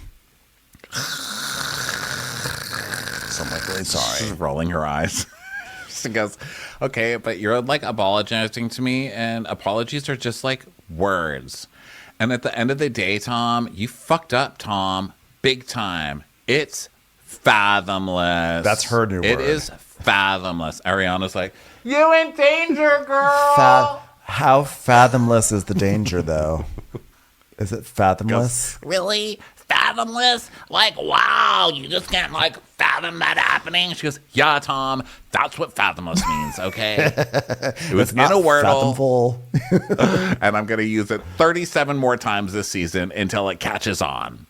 B: So I'm like, really sorry.
A: She's rolling her eyes. She goes, okay, but you're like apologizing to me, and apologies are just like words. And at the end of the day, Tom, you fucked up, Tom, big time. It's fathomless.
B: That's her new word.
A: It is fathomless. Ariana's like, you in danger, girl.
B: How fathomless is the danger, though? Is it fathomless?
D: Really? Fathomless? Like, wow, you just can't, like, fathom that happening?
A: She goes, yeah, Tom, that's what fathomless means, okay? It was
B: It's
A: in
B: not
A: a Wordle.
B: fathomful.
A: And I'm going to use it 37 more times this season until it catches on.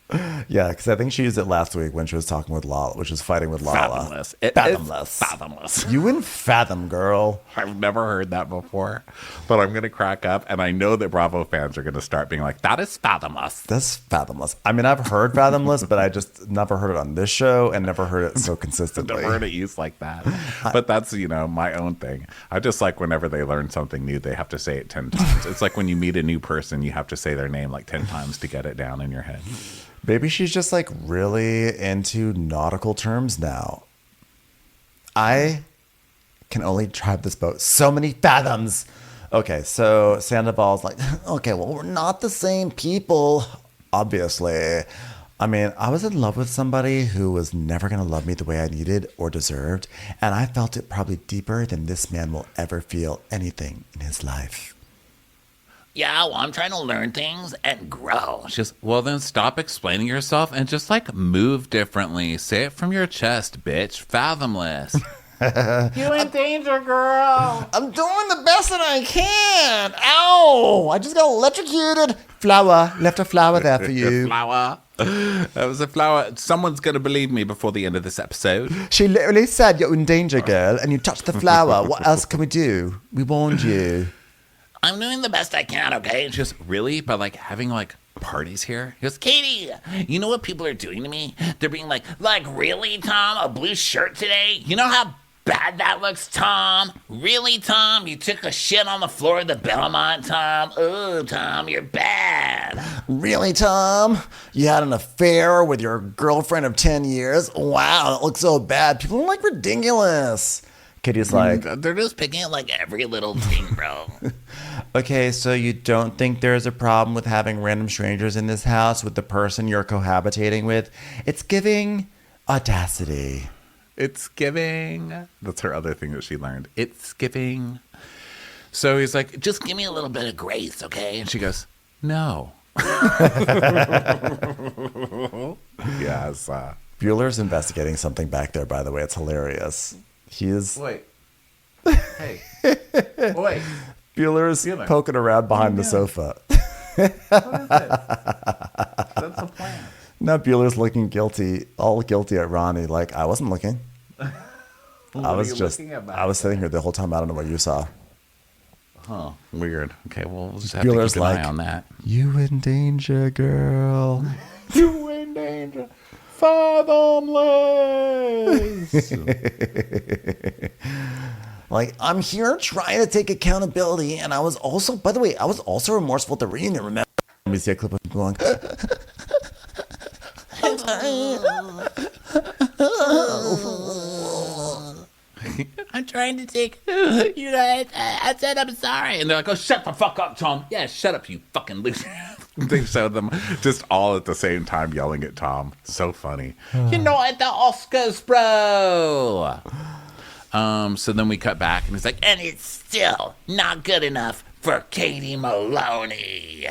B: Yeah, because I think she used it last week when she was talking with Lala, which was fighting with Lala.
A: Fathomless.
B: Fathomless.
A: Fathomless.
B: You and fathom, girl.
A: I've never heard that before, but I'm going to crack up. And I know that Bravo fans are going to start being like, that is fathomless.
B: That's fathomless. I mean, I've heard fathomless, but I just never heard it on this show and never heard it so consistently.
A: Never heard it used like that. But that's, my own thing. I just like whenever they learn something new, they have to say it 10 times. It's like when you meet a new person, you have to say their name like 10 times to get it down in your head.
B: Maybe she's just like really into nautical terms now. I can only drive this boat so many fathoms. Okay, so Sandoval's like, okay, well, we're not the same people, obviously. I mean, I was in love with somebody who was never going to love me the way I needed or deserved, and I felt it probably deeper than this man will ever feel anything in his life.
D: Yeah, well, I'm trying to learn things and grow.
A: Just, well, then stop explaining yourself and just like move differently. Say it from your chest, bitch. Fathomless. You in danger, girl.
B: I'm doing the best that I can. Ow! I just got electrocuted. Flower. Left a flower there for you.
A: Flower. That was a flower. Someone's going to believe me before the end of this episode.
B: She literally said, you're in danger, girl, and you touched the flower. What else can we do? We warned you.
D: I'm doing the best I can, okay?
A: Just really, by like having like parties here.
D: He goes, Katie, you know what people are doing to me? They're being like, really, Tom? A blue shirt today? You know how bad that looks, Tom? Really, Tom? You took a shit on the floor of the Belmont, Tom? Ooh, Tom, you're bad.
B: Really, Tom? You had an affair with your girlfriend of 10 years? Wow, that looks so bad. People are like ridiculous. Katie's like,
D: they're just picking at like every little thing, bro.
B: okay, so you don't think there's a problem with having random strangers in this house with the person you're cohabitating with? It's giving audacity.
A: It's giving. That's her other thing that she learned. It's giving. So he's like,
D: Just give me a little bit of grace, okay?
A: and she goes, no. Yes.
B: Bueller's investigating something back there, by the way. It's hilarious. He is.
A: Wait. Hey. Wait.
B: Bueller's poking around behind the sofa.
A: What is this? That's the plan.
B: Now Bueller's looking guilty, all guilty at Ronnie. Like, I wasn't looking. I was sitting here the whole time. I don't know what you saw.
A: Huh. Weird. Okay, well, we'll just have
B: Bueller's
A: to keep an
B: like,
A: eye on that.
B: You in danger, girl.
A: You in danger. Fathomless.
B: Like, I'm here trying to take accountability. And I was also, by the way, I was also remorseful at the reunion. Remember? Let me see a clip of him going, I'm sorry.
D: I'm trying to take, you guys, I said I'm sorry.
A: And they're like, oh, shut the fuck up, Tom. Yeah, shut up, you fucking loser. They showed them just all at the same time yelling at Tom. So funny. You're not at the Oscars, bro. So then we cut back and he's like,
D: And it's still not good enough for Katie Maloney.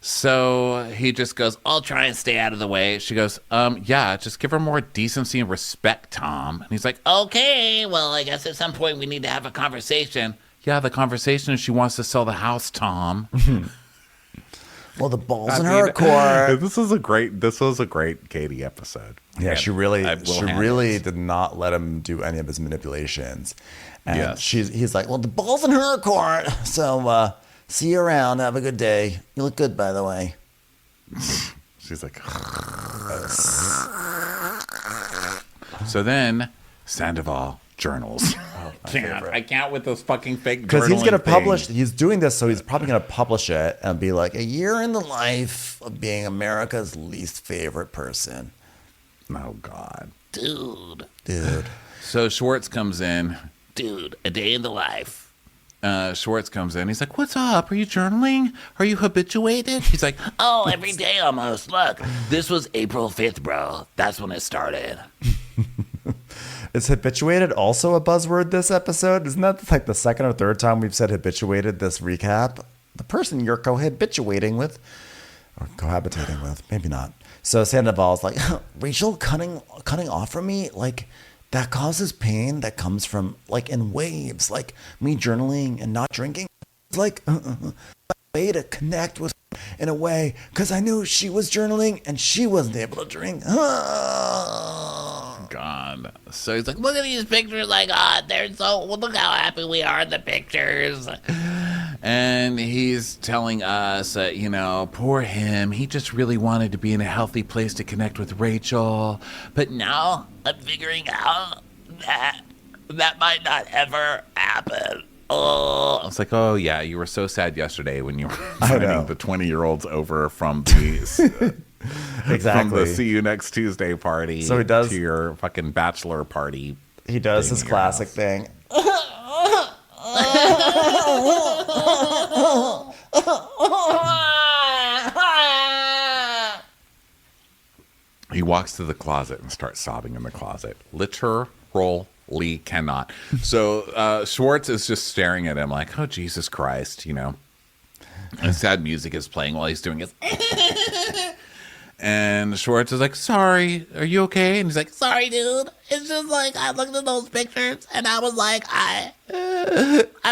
A: so he just goes, I'll try and stay out of the way. She goes, yeah, just give her more decency and respect, Tom. And he's like,
D: Okay, well, I guess at some point we need to have a conversation.
A: yeah, the conversation is she wants to sell the house, Tom.
B: Well, the ball's in her court.
A: This was a great Katie episode.
B: Yeah, she really
A: it.
B: did not let him do any of his manipulations. And
A: Yes.
B: he's like, well, the ball's in her court. So see you around. Have a good day. You look good, by the way.
A: She's like, so then Sandoval journals. I can't with those fucking fake
B: Because he's
A: journaling
B: going to publish,
A: things.
B: he's doing this, so he's probably going to publish it and be like, a year in the life of being America's least favorite person.
A: Oh, God.
D: Dude,
A: So Schwartz comes in.
D: a day in the life.
A: Schwartz comes in. He's like, what's up? Are you journaling? Are you habituated? He's like,
D: Oh, every day almost. Look, this was April 5th, bro. That's when it started.
B: Is habituated also a buzzword this episode? Isn't that like the second or third time we've said habituated this recap? The person you're cohabituating with, or cohabitating with, maybe not. So Sandoval's like, Rachel cutting off from me, like that causes pain that comes from like in waves, like me journaling and not drinking. It's like a way to connect with her in a way, because I knew she was journaling and she wasn't able to drink.
A: God.
D: So he's like, look at these pictures I got. They're so, look how happy we are in the pictures.
A: And he's telling us, poor him. He just really wanted to be in a healthy place to connect with Rachel.
D: But now I'm figuring out that might not ever happen. Oh,
A: I was like, oh, yeah, you were so sad yesterday when you were
B: I know.
A: inviting the 20-year-olds over from the
B: Exactly.
A: from the See You Next Tuesday party
B: So he does-
A: to your fucking bachelor party.
B: He does
A: thing
B: his
A: in your
B: classic
A: house.
B: thing.
A: He walks to the closet and starts sobbing in the closet. Literally cannot. So Schwartz is just staring at him like, oh, Jesus Christ, And sad music is playing while he's doing his... And Schwartz is like, sorry, are you okay? And he's like,
D: sorry, dude. It's just like I looked at those pictures and I was like, I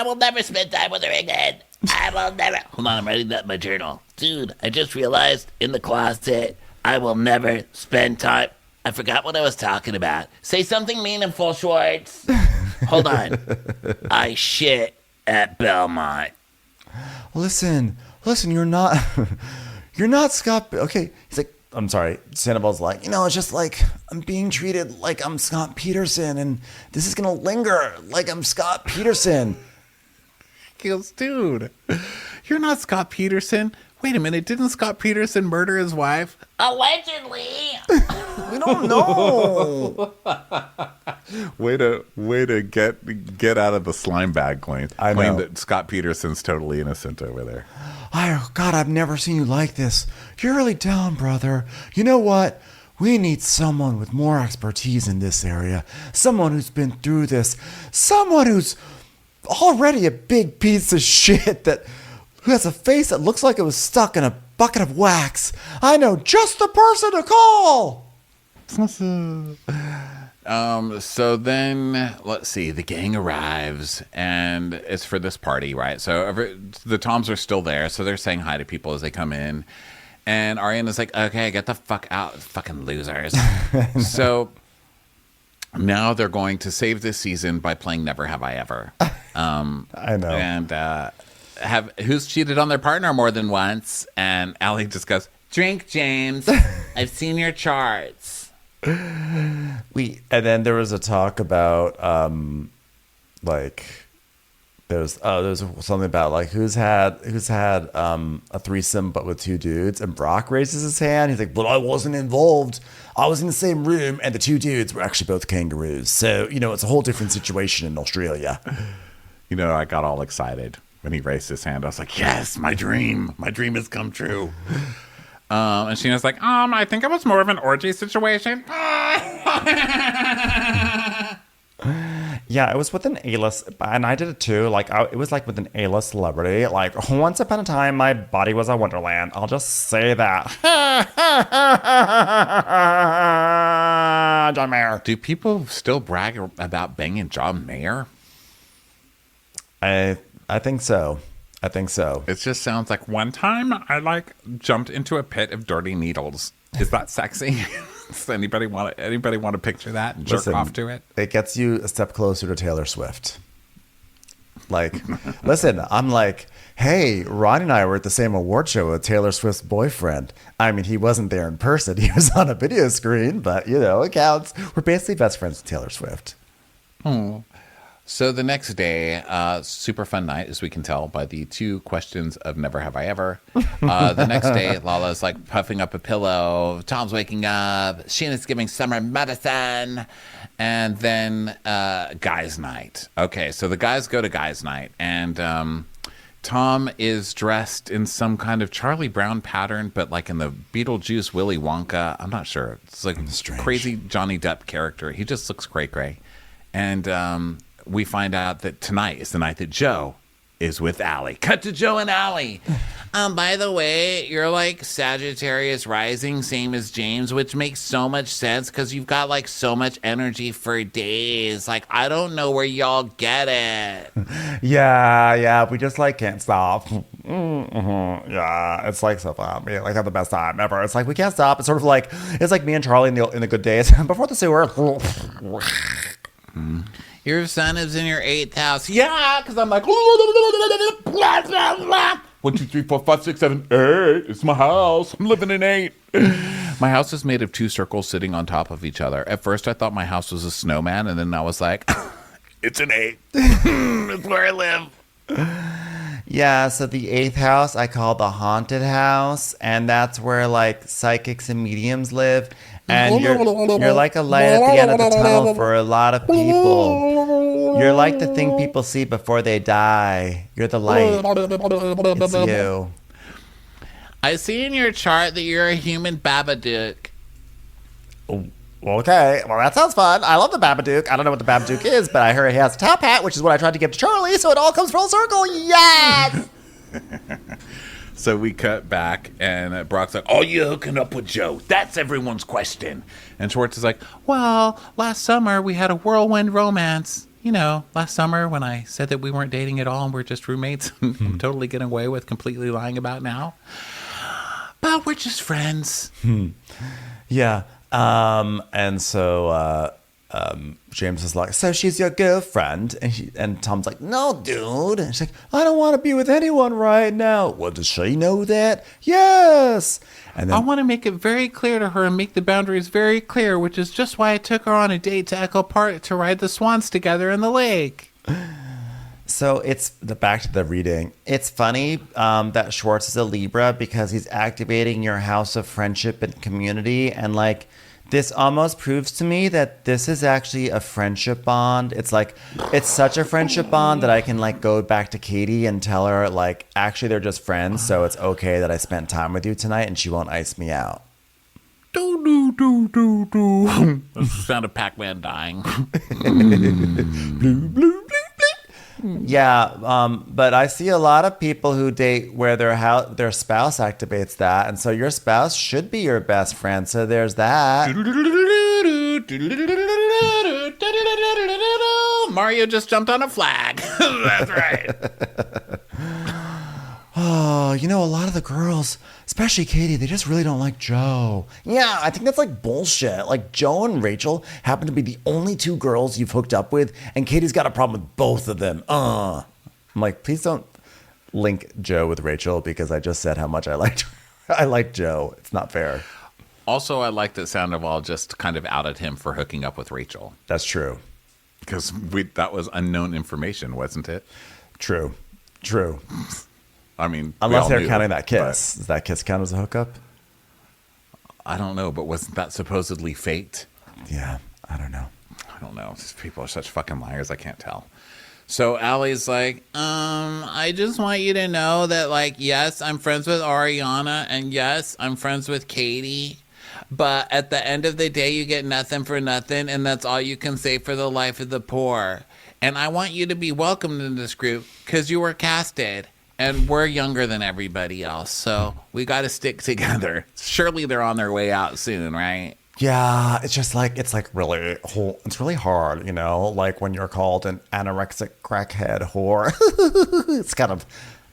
D: will never spend time with her again. I will never. Hold on, I'm writing that in my journal. Dude, I just realized in the closet, I will never spend time. I forgot what I was talking about. Say something meaningful, Schwartz. Hold on. I shit at Belmont.
B: Listen, you're not Scott. Okay. He's like, I'm sorry. Sandoval's like, it's just like I'm being treated like I'm Scott Peterson, and this is going to linger like I'm Scott Peterson.
A: he goes, dude, you're not Scott Peterson. Wait a minute, didn't Scott Peterson murder his wife?
D: Allegedly.
B: We don't know.
A: Way to get out of the slime bag claim.
B: I
A: Claim
B: know.
A: that Scott Peterson's totally innocent over there.
B: God, I've never seen you like this. You're really down, brother. You know what? We need someone with more expertise in this area. Someone who's been through this. Someone who's already a big piece of shit who has a face that looks like it was stuck in a bucket of wax. I know just the person to call.
A: So then, let's see, the gang arrives, and it's for this party, right? So the Toms are still there, so they're saying hi to people as they come in. And Ariana's like, okay, get the fuck out, fucking losers. So now they're going to save this season by playing Never Have I Ever.
B: I know.
A: And who's cheated on their partner more than once? And Allie just goes, drink, James. I've seen your charts.
B: And then there was a talk about there's something about like who's had a threesome but with two dudes, and Brock raises his hand. He's like, but I wasn't involved. I was in the same room and the two dudes were actually both kangaroos. So, it's a whole different situation in Australia.
A: I got all excited when he raised his hand. I was like, yes, my dream has come true.
F: And Sheena's like, I think it was more of an orgy situation.
B: Yeah, it was with an A-list, and I did it too. Like, it was like with an A-list celebrity. Like, once upon a time, my body was a wonderland. I'll just say that. John Mayer.
A: Do people still brag about banging John Mayer?
B: I think so.
F: It just sounds like one time I jumped into a pit of dirty needles. Is that sexy? Does anybody want to picture that and jerk off to it?
B: It gets you a step closer to Taylor Swift. Like, listen, I'm like, hey, Ron and I were at the same award show with Taylor Swift's boyfriend. I mean, he wasn't there in person. He was on a video screen, but, it counts. We're basically best friends with Taylor Swift.
A: So the next day, super fun night, as we can tell by the 2 questions of Never Have I Ever. The next day, Lala's like puffing up a pillow. Tom's waking up. Sheena's giving Summer medicine. And then guys' night. Okay, so the guys go to guys' night. And Tom is dressed in some kind of Charlie Brown pattern, but like in the Beetlejuice Willy Wonka. I'm not sure. It's like a crazy Johnny Depp character. He just looks cray-cray. And we find out that tonight is the night that Joe is with Allie. Cut to Joe and Allie. By the way, you're like Sagittarius rising, same as James, which makes so much sense because you've got like so much energy for days. Like, I don't know where y'all get it.
B: Yeah, we just like can't stop. Yeah, it's like so fun. We like have the best time ever. It's like we can't stop. It's sort of like me and Charlie in the good days before the sewer.
D: Your son is in your 8th house. Yeah, because I'm like, 1, 2, 3, 4, 5, 6, 7, 8. It's my house. I'm living in 8.
A: My house is made of 2 circles sitting on top of each other. At first, I thought my house was a snowman, and then I was like, it's an 8. It's where I live.
B: Yeah, so the 8th house I call the haunted house, and that's where like psychics and mediums live. And you're like a light at the end of the tunnel for a lot of people. You're like the thing people see before they die. You're the light. It's you.
D: I see in your chart that you're a human Babadook.
B: Okay, well, that sounds fun. I love the Babadook. I don't know what the Babadook is, but I heard he has a top hat, which is what I tried to give to Charlie, so it all comes full circle. Yes!
A: So we cut back, and Brock's like, oh, you hooking up with Joe? That's everyone's question. And Schwartz is like, well, last summer we had a whirlwind romance. Last summer when I said that we weren't dating at all and we're just roommates, I'm totally getting away with completely lying about now. But we're just friends.
B: Yeah. And so James is like, so she's your girlfriend? And Tom's like, no, dude. And she's like, I don't want to be with anyone right now. Well, does she know that? Yes. And then
A: I want to make it very clear to her and make the boundaries very clear, which is just why I took her on a date to Echo Park to ride the swans together in the lake.
B: So it's back to the reading. It's funny that Schwartz is a Libra because he's activating your house of friendship and community. And like, this almost proves to me that this is actually a friendship bond. It's like, it's such a friendship bond that I can like go back to Katie and tell her like, actually they're just friends. So it's okay that I spent time with you tonight and she won't ice me out.
A: Do. That's the sound of Pac-Man dying.
B: Blue, blue, blue, blue. Yeah, but I see a lot of people who date where their spouse activates that, and so your spouse should be your best friend. So there's that.
D: Mario just jumped on a flag. That's right.
B: Oh, a lot of the girls, especially Katie, they just really don't like Joe. Yeah, I think that's like bullshit. Like Joe and Rachel happen to be the only two girls you've hooked up with, and Katie's got a problem with both of them. I'm like, please don't link Joe with Rachel because I just said how much I liked I like Joe. It's not fair.
A: Also, I like that Sandoval just kind of outed him for hooking up with Rachel.
B: That's true.
A: Because that was unknown information, wasn't it?
B: True.
A: I mean,
B: unless they're counting that kiss. Does that kiss count as a hookup?
A: I don't know, but wasn't that supposedly faked?
B: Yeah, I don't know.
A: These people are such fucking liars. I can't tell. So Allie's like, I just want you to know that, like, yes, I'm friends with Ariana, and yes, I'm friends with Katie. But at the end of the day, you get nothing for nothing, and that's all you can say for the life of the poor. And I want you to be welcomed in this group because you were casted. And we're younger than everybody else, so we got to stick together. Surely they're on their way out soon, right?
B: Yeah, it's really hard, like when you're called an anorexic crackhead whore. It's kind of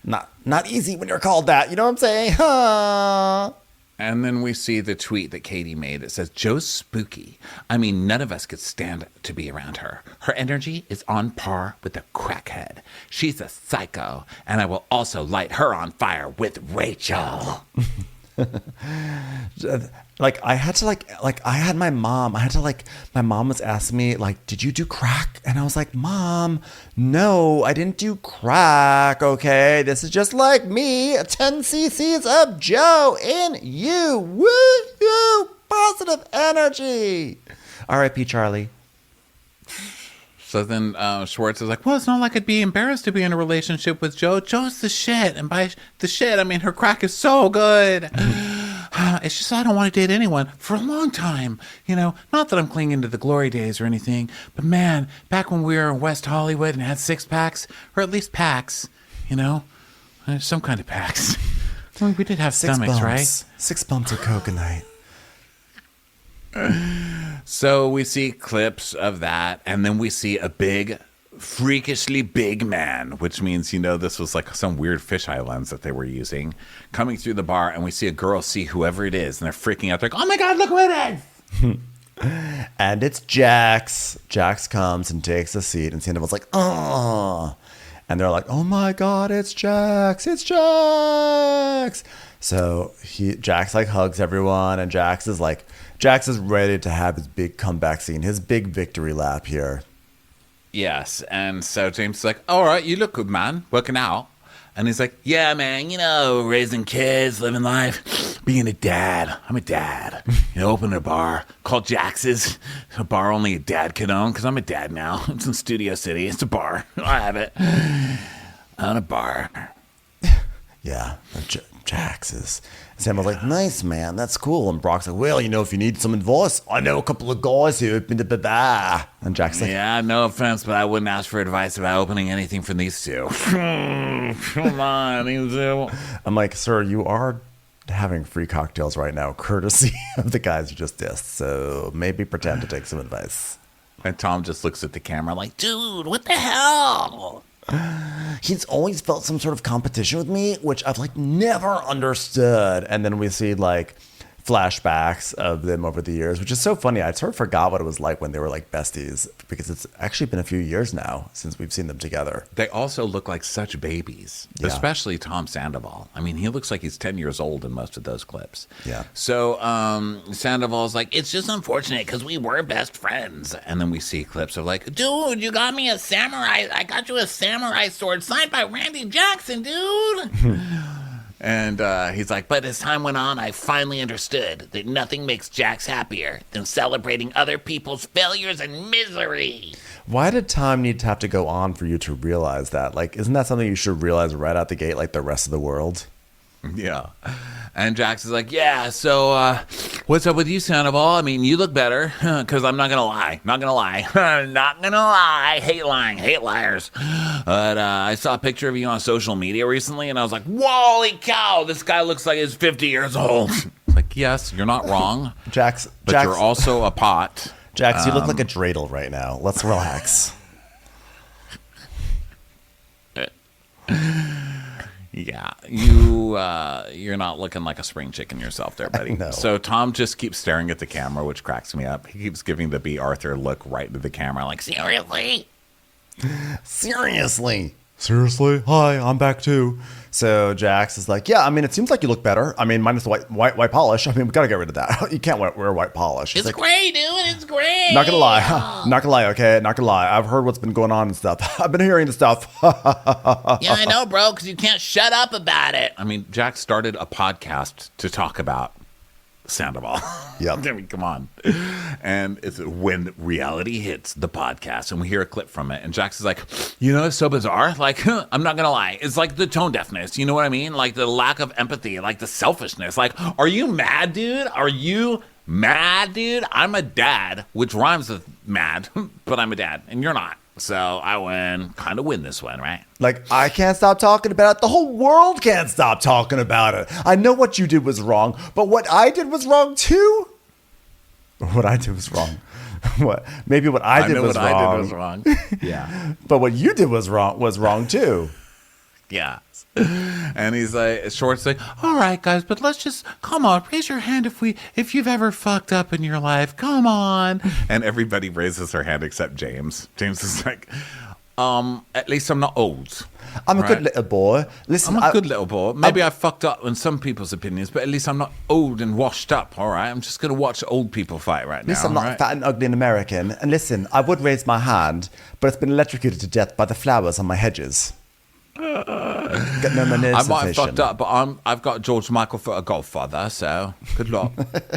B: not easy when you're called that. You know what I'm saying? Huh?
A: And then we see the tweet that Katie made. It says, Joe's spooky. I mean, none of us could stand to be around her. Her energy is on par with a crackhead. She's a psycho, and I will also light her on fire with Rachel.
B: My mom was asking me, like, did you do crack? And I was like, Mom, no, I didn't do crack, okay? This is just like me, 10 cc's of Joe in you. Woo! Positive energy. R.I.P. Charlie.
A: So then Schwartz is like, well, it's not like I'd be embarrassed to be in a relationship with Joe. Joe's the shit. And by the shit, I mean her crack is so good. It's just I don't want to date anyone for a long time. Not that I'm clinging to the glory days or anything. But man, back when we were in West Hollywood and had six-packs, or at least packs, some kind of packs. I mean, we did have stomachs, right?
B: 6 bumps of coke a night.
A: So we see clips of that, and then we see a big, freakishly big man, which means, this was like some weird fisheye lens that they were using, coming through the bar, and we see a girl see whoever it is, and they're freaking out. They're like, oh my God, look who it is!
B: And it's Jax. Jax comes and takes a seat, and Sandoval's like, oh. And they're like, oh my God, it's Jax. It's Jax. So Jax hugs everyone, and Jax is ready to have his big comeback scene, his big victory lap here.
A: Yes, and so James is like, all right, you look good, man, working out. And he's like, yeah, man, raising kids, living life, being a dad. I'm a dad. Open a bar called Jax's, a bar only a dad can own, because I'm a dad now. It's in Studio City. It's a bar. I have it. On a bar.
B: Yeah, Jax's. Sam was like, nice, man, that's cool. And Brock's like, well, if you need some advice, I know a couple of guys who opened a And Jack's like,
A: yeah, no offense, but I wouldn't ask for advice about opening anything from these two. Come on, these two.
B: I'm like, sir, you are having free cocktails right now, courtesy of the guys you just dissed. So maybe pretend to take some advice.
A: And Tom just looks at the camera like, dude, what the hell?
B: He's always felt some sort of competition with me, which I've never understood. And then we see flashbacks of them over the years, which is so funny. I sort of forgot what it was like when they were besties, because it's actually been a few years now since we've seen them together.
A: They also look like such babies, especially Tom Sandoval. I mean, he looks like he's 10 years old in most of those clips.
B: Yeah.
A: So Sandoval's like, it's just unfortunate because we were best friends. And then we see clips of dude, you got me I got you a samurai sword signed by Randy Jackson, dude. And he's like, but as time went on, I finally understood that nothing makes Jax happier than celebrating other people's failures and misery.
B: Why did time need to have to go on for you to realize that? Isn't that something you should realize right out the gate, like the rest of the world?
A: Yeah. And Jax is like, yeah, so what's up with you, Sandoval? I mean, you look better, because I'm not going to lie. Not going to lie. Not going to lie. Hate lying. Hate liars. But I saw a picture of you on social media recently, and I was like, holy cow, this guy looks like he's 50 years old. It's like, yes, you're not wrong.
B: Jax,
A: you're also a pot.
B: Jax, you look like a dreidel right now. Let's relax.
A: Yeah, you're not looking like a spring chicken yourself there, buddy. So Tom just keeps staring at the camera, which cracks me up. He keeps giving the B. Arthur look right into the camera, like, seriously?
B: Seriously? Hi, I'm back too. So Jax is like, yeah, I mean, it seems like you look better. I mean, minus the white polish. I mean, we got to get rid of that. You can't wear white polish.
D: It's
B: like,
D: great, dude. It's great.
B: Not gonna lie. Not gonna lie, okay? Not gonna lie. I've heard what's been going on and stuff. I've been hearing the stuff.
D: Yeah, I know, bro, because you can't shut up about it.
A: I mean, Jax started a podcast to talk about Sandoval.
B: Yeah.
A: I mean, come on. And it's when reality hits the podcast, and we hear a clip from it, and Jax is like, you know, it's so bizarre. Like, I'm not gonna lie, it's like the tone deafness. You know what I mean? Like the lack of empathy, like the selfishness. Like, are you mad, dude? Are you mad, dude? I'm a dad, which rhymes with mad, but I'm a dad, and you're not. So I kind of win this one, right?
B: Like, I can't stop talking about it. The whole world can't stop talking about it. I know what you did was wrong, but what I did was wrong too. What I did was wrong. Maybe what I did was wrong.
A: Yeah.
B: But what you did was wrong too.
A: Yeah. And he's like, Short's like, all right, guys, but let's just, come on, raise your hand if you've ever fucked up in your life. Come on. And everybody raises their hand except James. James is like, at least I'm not old.
B: I'm a good little boy. Listen,
A: I'm a good little boy. Maybe I fucked up in some people's opinions, but at least I'm not old and washed up, all right? I'm just going to watch old people fight right now.
B: Listen, I'm not fat and ugly and American. And listen, I would raise my hand, but it's been electrocuted to death by the flowers on my hedges.
A: I might have fucked up, but I've got George Michael for a godfather, so good luck.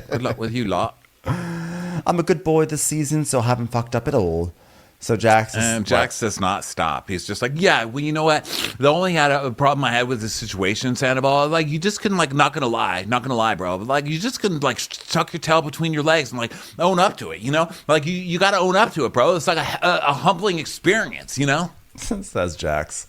A: Good luck with you lot.
B: I'm a good boy this season, so I haven't fucked up at all. So Jax
A: does not stop. He's just like, yeah, well, you know what? The only problem I had with this situation, Sandoval, like, you just couldn't, like, not gonna lie, bro. But, like, you just couldn't, like, tuck your tail between your legs and, like, own up to it, you know? Like, you got to own up to it, bro. It's like a humbling experience, you know?
B: Says Jax.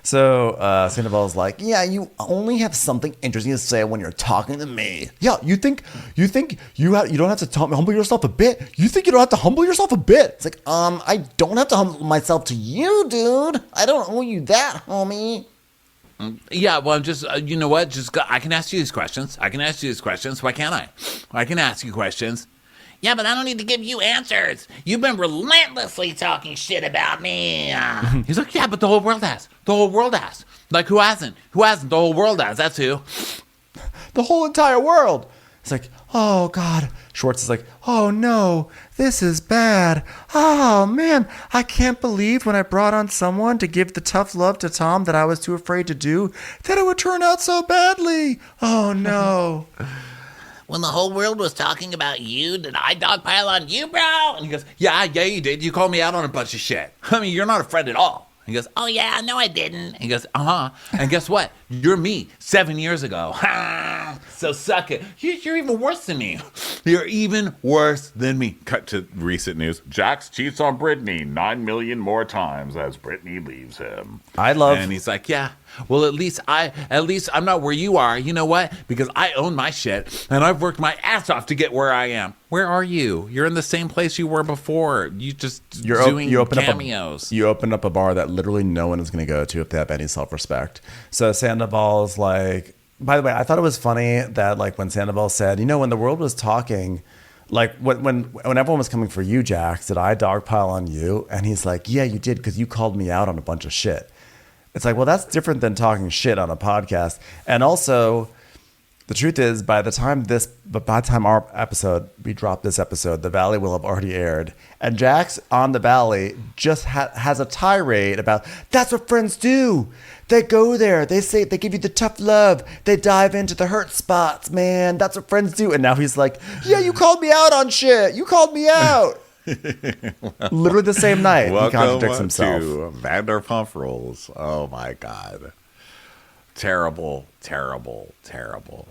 B: So Sandoval's like, yeah, you only have something interesting to say when you're talking to me. Yeah, you think you don't have to humble yourself a bit? You think you don't have to humble yourself a bit? It's like, I don't have to humble myself to you, dude. I don't owe you that, homie.
A: Yeah, well, I'm just, you know what? I can ask you these questions. Why can't I? I can ask you questions.
D: Yeah, but I don't need to give you answers. You've been relentlessly talking shit about me.
A: He's like, yeah, but the whole world has. Like, who hasn't? The whole world has. That's who.
B: The whole entire world. It's like, oh, God. Schwartz is like, oh, no, this is bad. Oh, man, I can't believe when I brought on someone to give the tough love to Tom that I was too afraid to do, that it would turn out so badly. Oh, no.
D: When the whole world was talking about you, did I dogpile on you, bro?
A: And he goes, yeah, you did. You called me out on a bunch of shit. I mean, you're not a friend at all. He goes,
D: oh, yeah, no, I didn't.
A: He goes, uh-huh. And guess what? You're me 7 years ago. Ha! So suck it. You're even worse than me. You're even worse than me. Cut to recent news. Jax cheats on Brittany 9 million more times as Brittany leaves him. And he's like, yeah. Well, at least I'm not where you are. You know what? Because I own my shit, and I've worked my ass off to get where I am. Where are you? You're in the same place you were before. You're doing cameos.
B: You open up a bar that literally no one is going to go to if they have any self-respect. So Sandoval's like, by the way, I thought it was funny that, like, when Sandoval said, you know, when the world was talking, like when everyone was coming for you, Jax, did I dogpile on you? And he's like, yeah, you did, because you called me out on a bunch of shit. It's like, well, that's different than talking shit on a podcast. And also, the truth is, by the time we drop this episode, The Valley will have already aired. And Jax on The Valley just has a tirade about, that's what friends do. They go there. They give you the tough love. They dive into the hurt spots, man. That's what friends do. And now he's like, yeah, you called me out on shit. You called me out. Literally the same night.
A: Welcome
B: he contradicts himself.
A: To Vanderpump Rules. Oh my God. terrible, terrible, terrible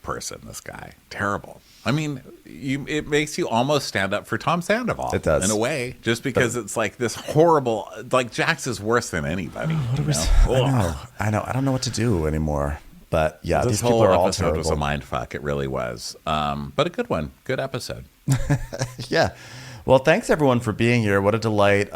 A: person, this guy. Terrible. I mean, it makes you almost stand up for Tom Sandoval.
B: It does.
A: In a way, just because it's like this horrible, like Jax is worse than anybody.
B: I know. I don't know what to do anymore. But yeah,
A: this
B: these people
A: whole
B: are all
A: episode
B: terrible.
A: was a mind fuck. It really was. But a good one. Good episode.
B: Yeah. Well, thanks everyone for being here. What a delight.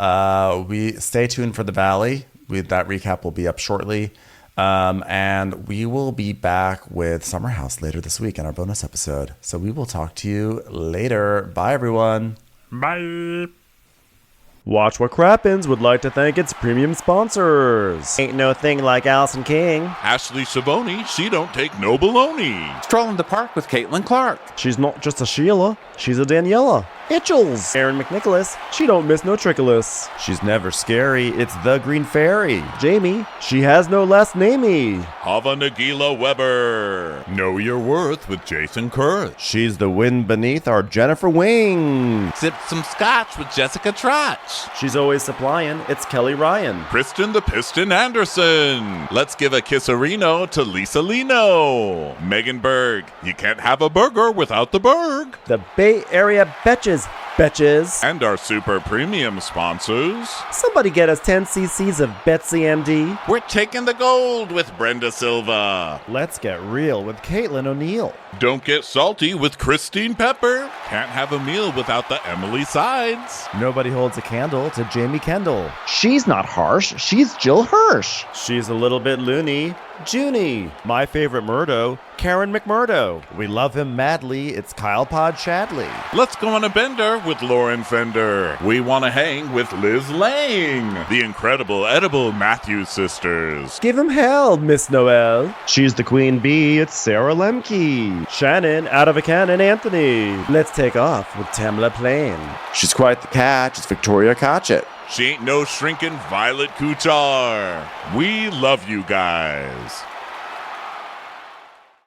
B: We stay tuned for the Valley. That recap will be up shortly. And we will be back with Summer House later this week in our bonus episode. So we will talk to you later. Bye, everyone.
F: Bye.
J: Watch What Crappens would like to thank its premium sponsors. Ain't no thing like Allison King.
K: Ashley Savoni, she don't take no baloney.
A: Stroll in the park with Caitlin Clark.
J: She's not just a Sheila, she's a Daniela. Itchels. Aaron McNicholas, she don't miss no trickolas.
B: She's never scary. It's the Green Fairy.
J: Jamie, she has no last namey.
K: Hava Nagila Weber. Know your worth with Jason Kurth.
B: She's the wind beneath our Jennifer Wing.
K: Sip some scotch with Jessica Trotch.
J: She's always supplying. It's Kelly Ryan.
K: Kristen the Piston Anderson. Let's give a kisserino to Lisa Lino. Megan Berg. You can't have a burger without the Berg.
J: The Bay Area Betches.
K: And our super premium sponsors.
J: Somebody get us 10 cc's of Betsy MD.
K: We're taking the gold with Brenda Silva.
J: Let's get real with Caitlin O'Neill.
K: Don't get salty with Christine Pepper. Can't have a meal without the Emily Sides.
B: Nobody holds a candle to Jamie Kendall.
J: She's not harsh, she's Jill Hirsch. She's a little bit loony. Junie. My favorite Murdo, Karen McMurdo.
B: We love him madly. It's Kyle Pod Shadley.
K: Let's go on a bender with Lauren Fender. We want to hang with Liz Lang. The incredible edible Matthews sisters.
J: Give him hell, Miss Noel. She's the queen bee, it's Sarah Lemke. Shannon, out of a cannon, Anthony. Let's take off with Tamla Plain.
B: She's quite the catch. It's Victoria Cotchett.
K: She ain't no shrinking Violet Kuchar. We love you guys.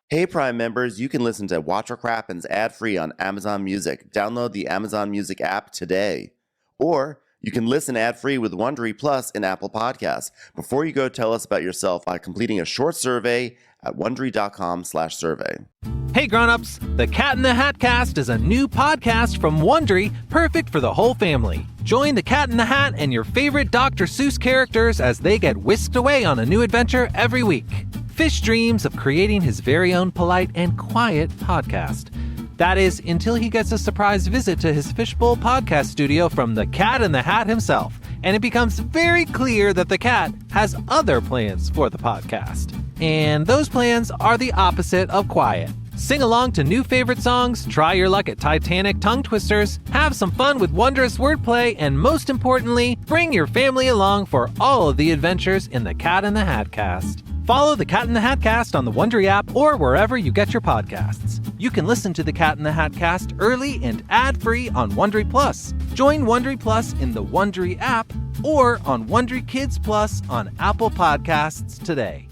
L: Hey, Prime members, you can listen to Watch What Crappens ad-free on Amazon Music. Download the Amazon Music app today. Or you can listen ad-free with Wondery Plus in Apple Podcasts. Before you go, tell us about yourself by completing a short survey at Wondery.com/survey.
M: Hey grown-ups, the Cat in the Hat Cast is a new podcast from Wondery, perfect for the whole family. Join the Cat in the Hat and your favorite Dr. Seuss characters as they get whisked away on a new adventure every week. Fish dreams of creating his very own polite and quiet podcast. That is, until he gets a surprise visit to his Fishbowl podcast studio from the Cat in the Hat himself, and it becomes very clear that the cat has other plans for the podcast. And those plans are the opposite of quiet. Sing along to new favorite songs, try your luck at Titanic tongue twisters, have some fun with wondrous wordplay, and most importantly, bring your family along for all of the adventures in the Cat in the Hat Cast. Follow the Cat in the Hat Cast on the Wondery app or wherever you get your podcasts. You can listen to the Cat in the Hat Cast early and ad-free on Wondery Plus. Join Wondery Plus in the Wondery app or on Wondery Kids Plus on Apple Podcasts today.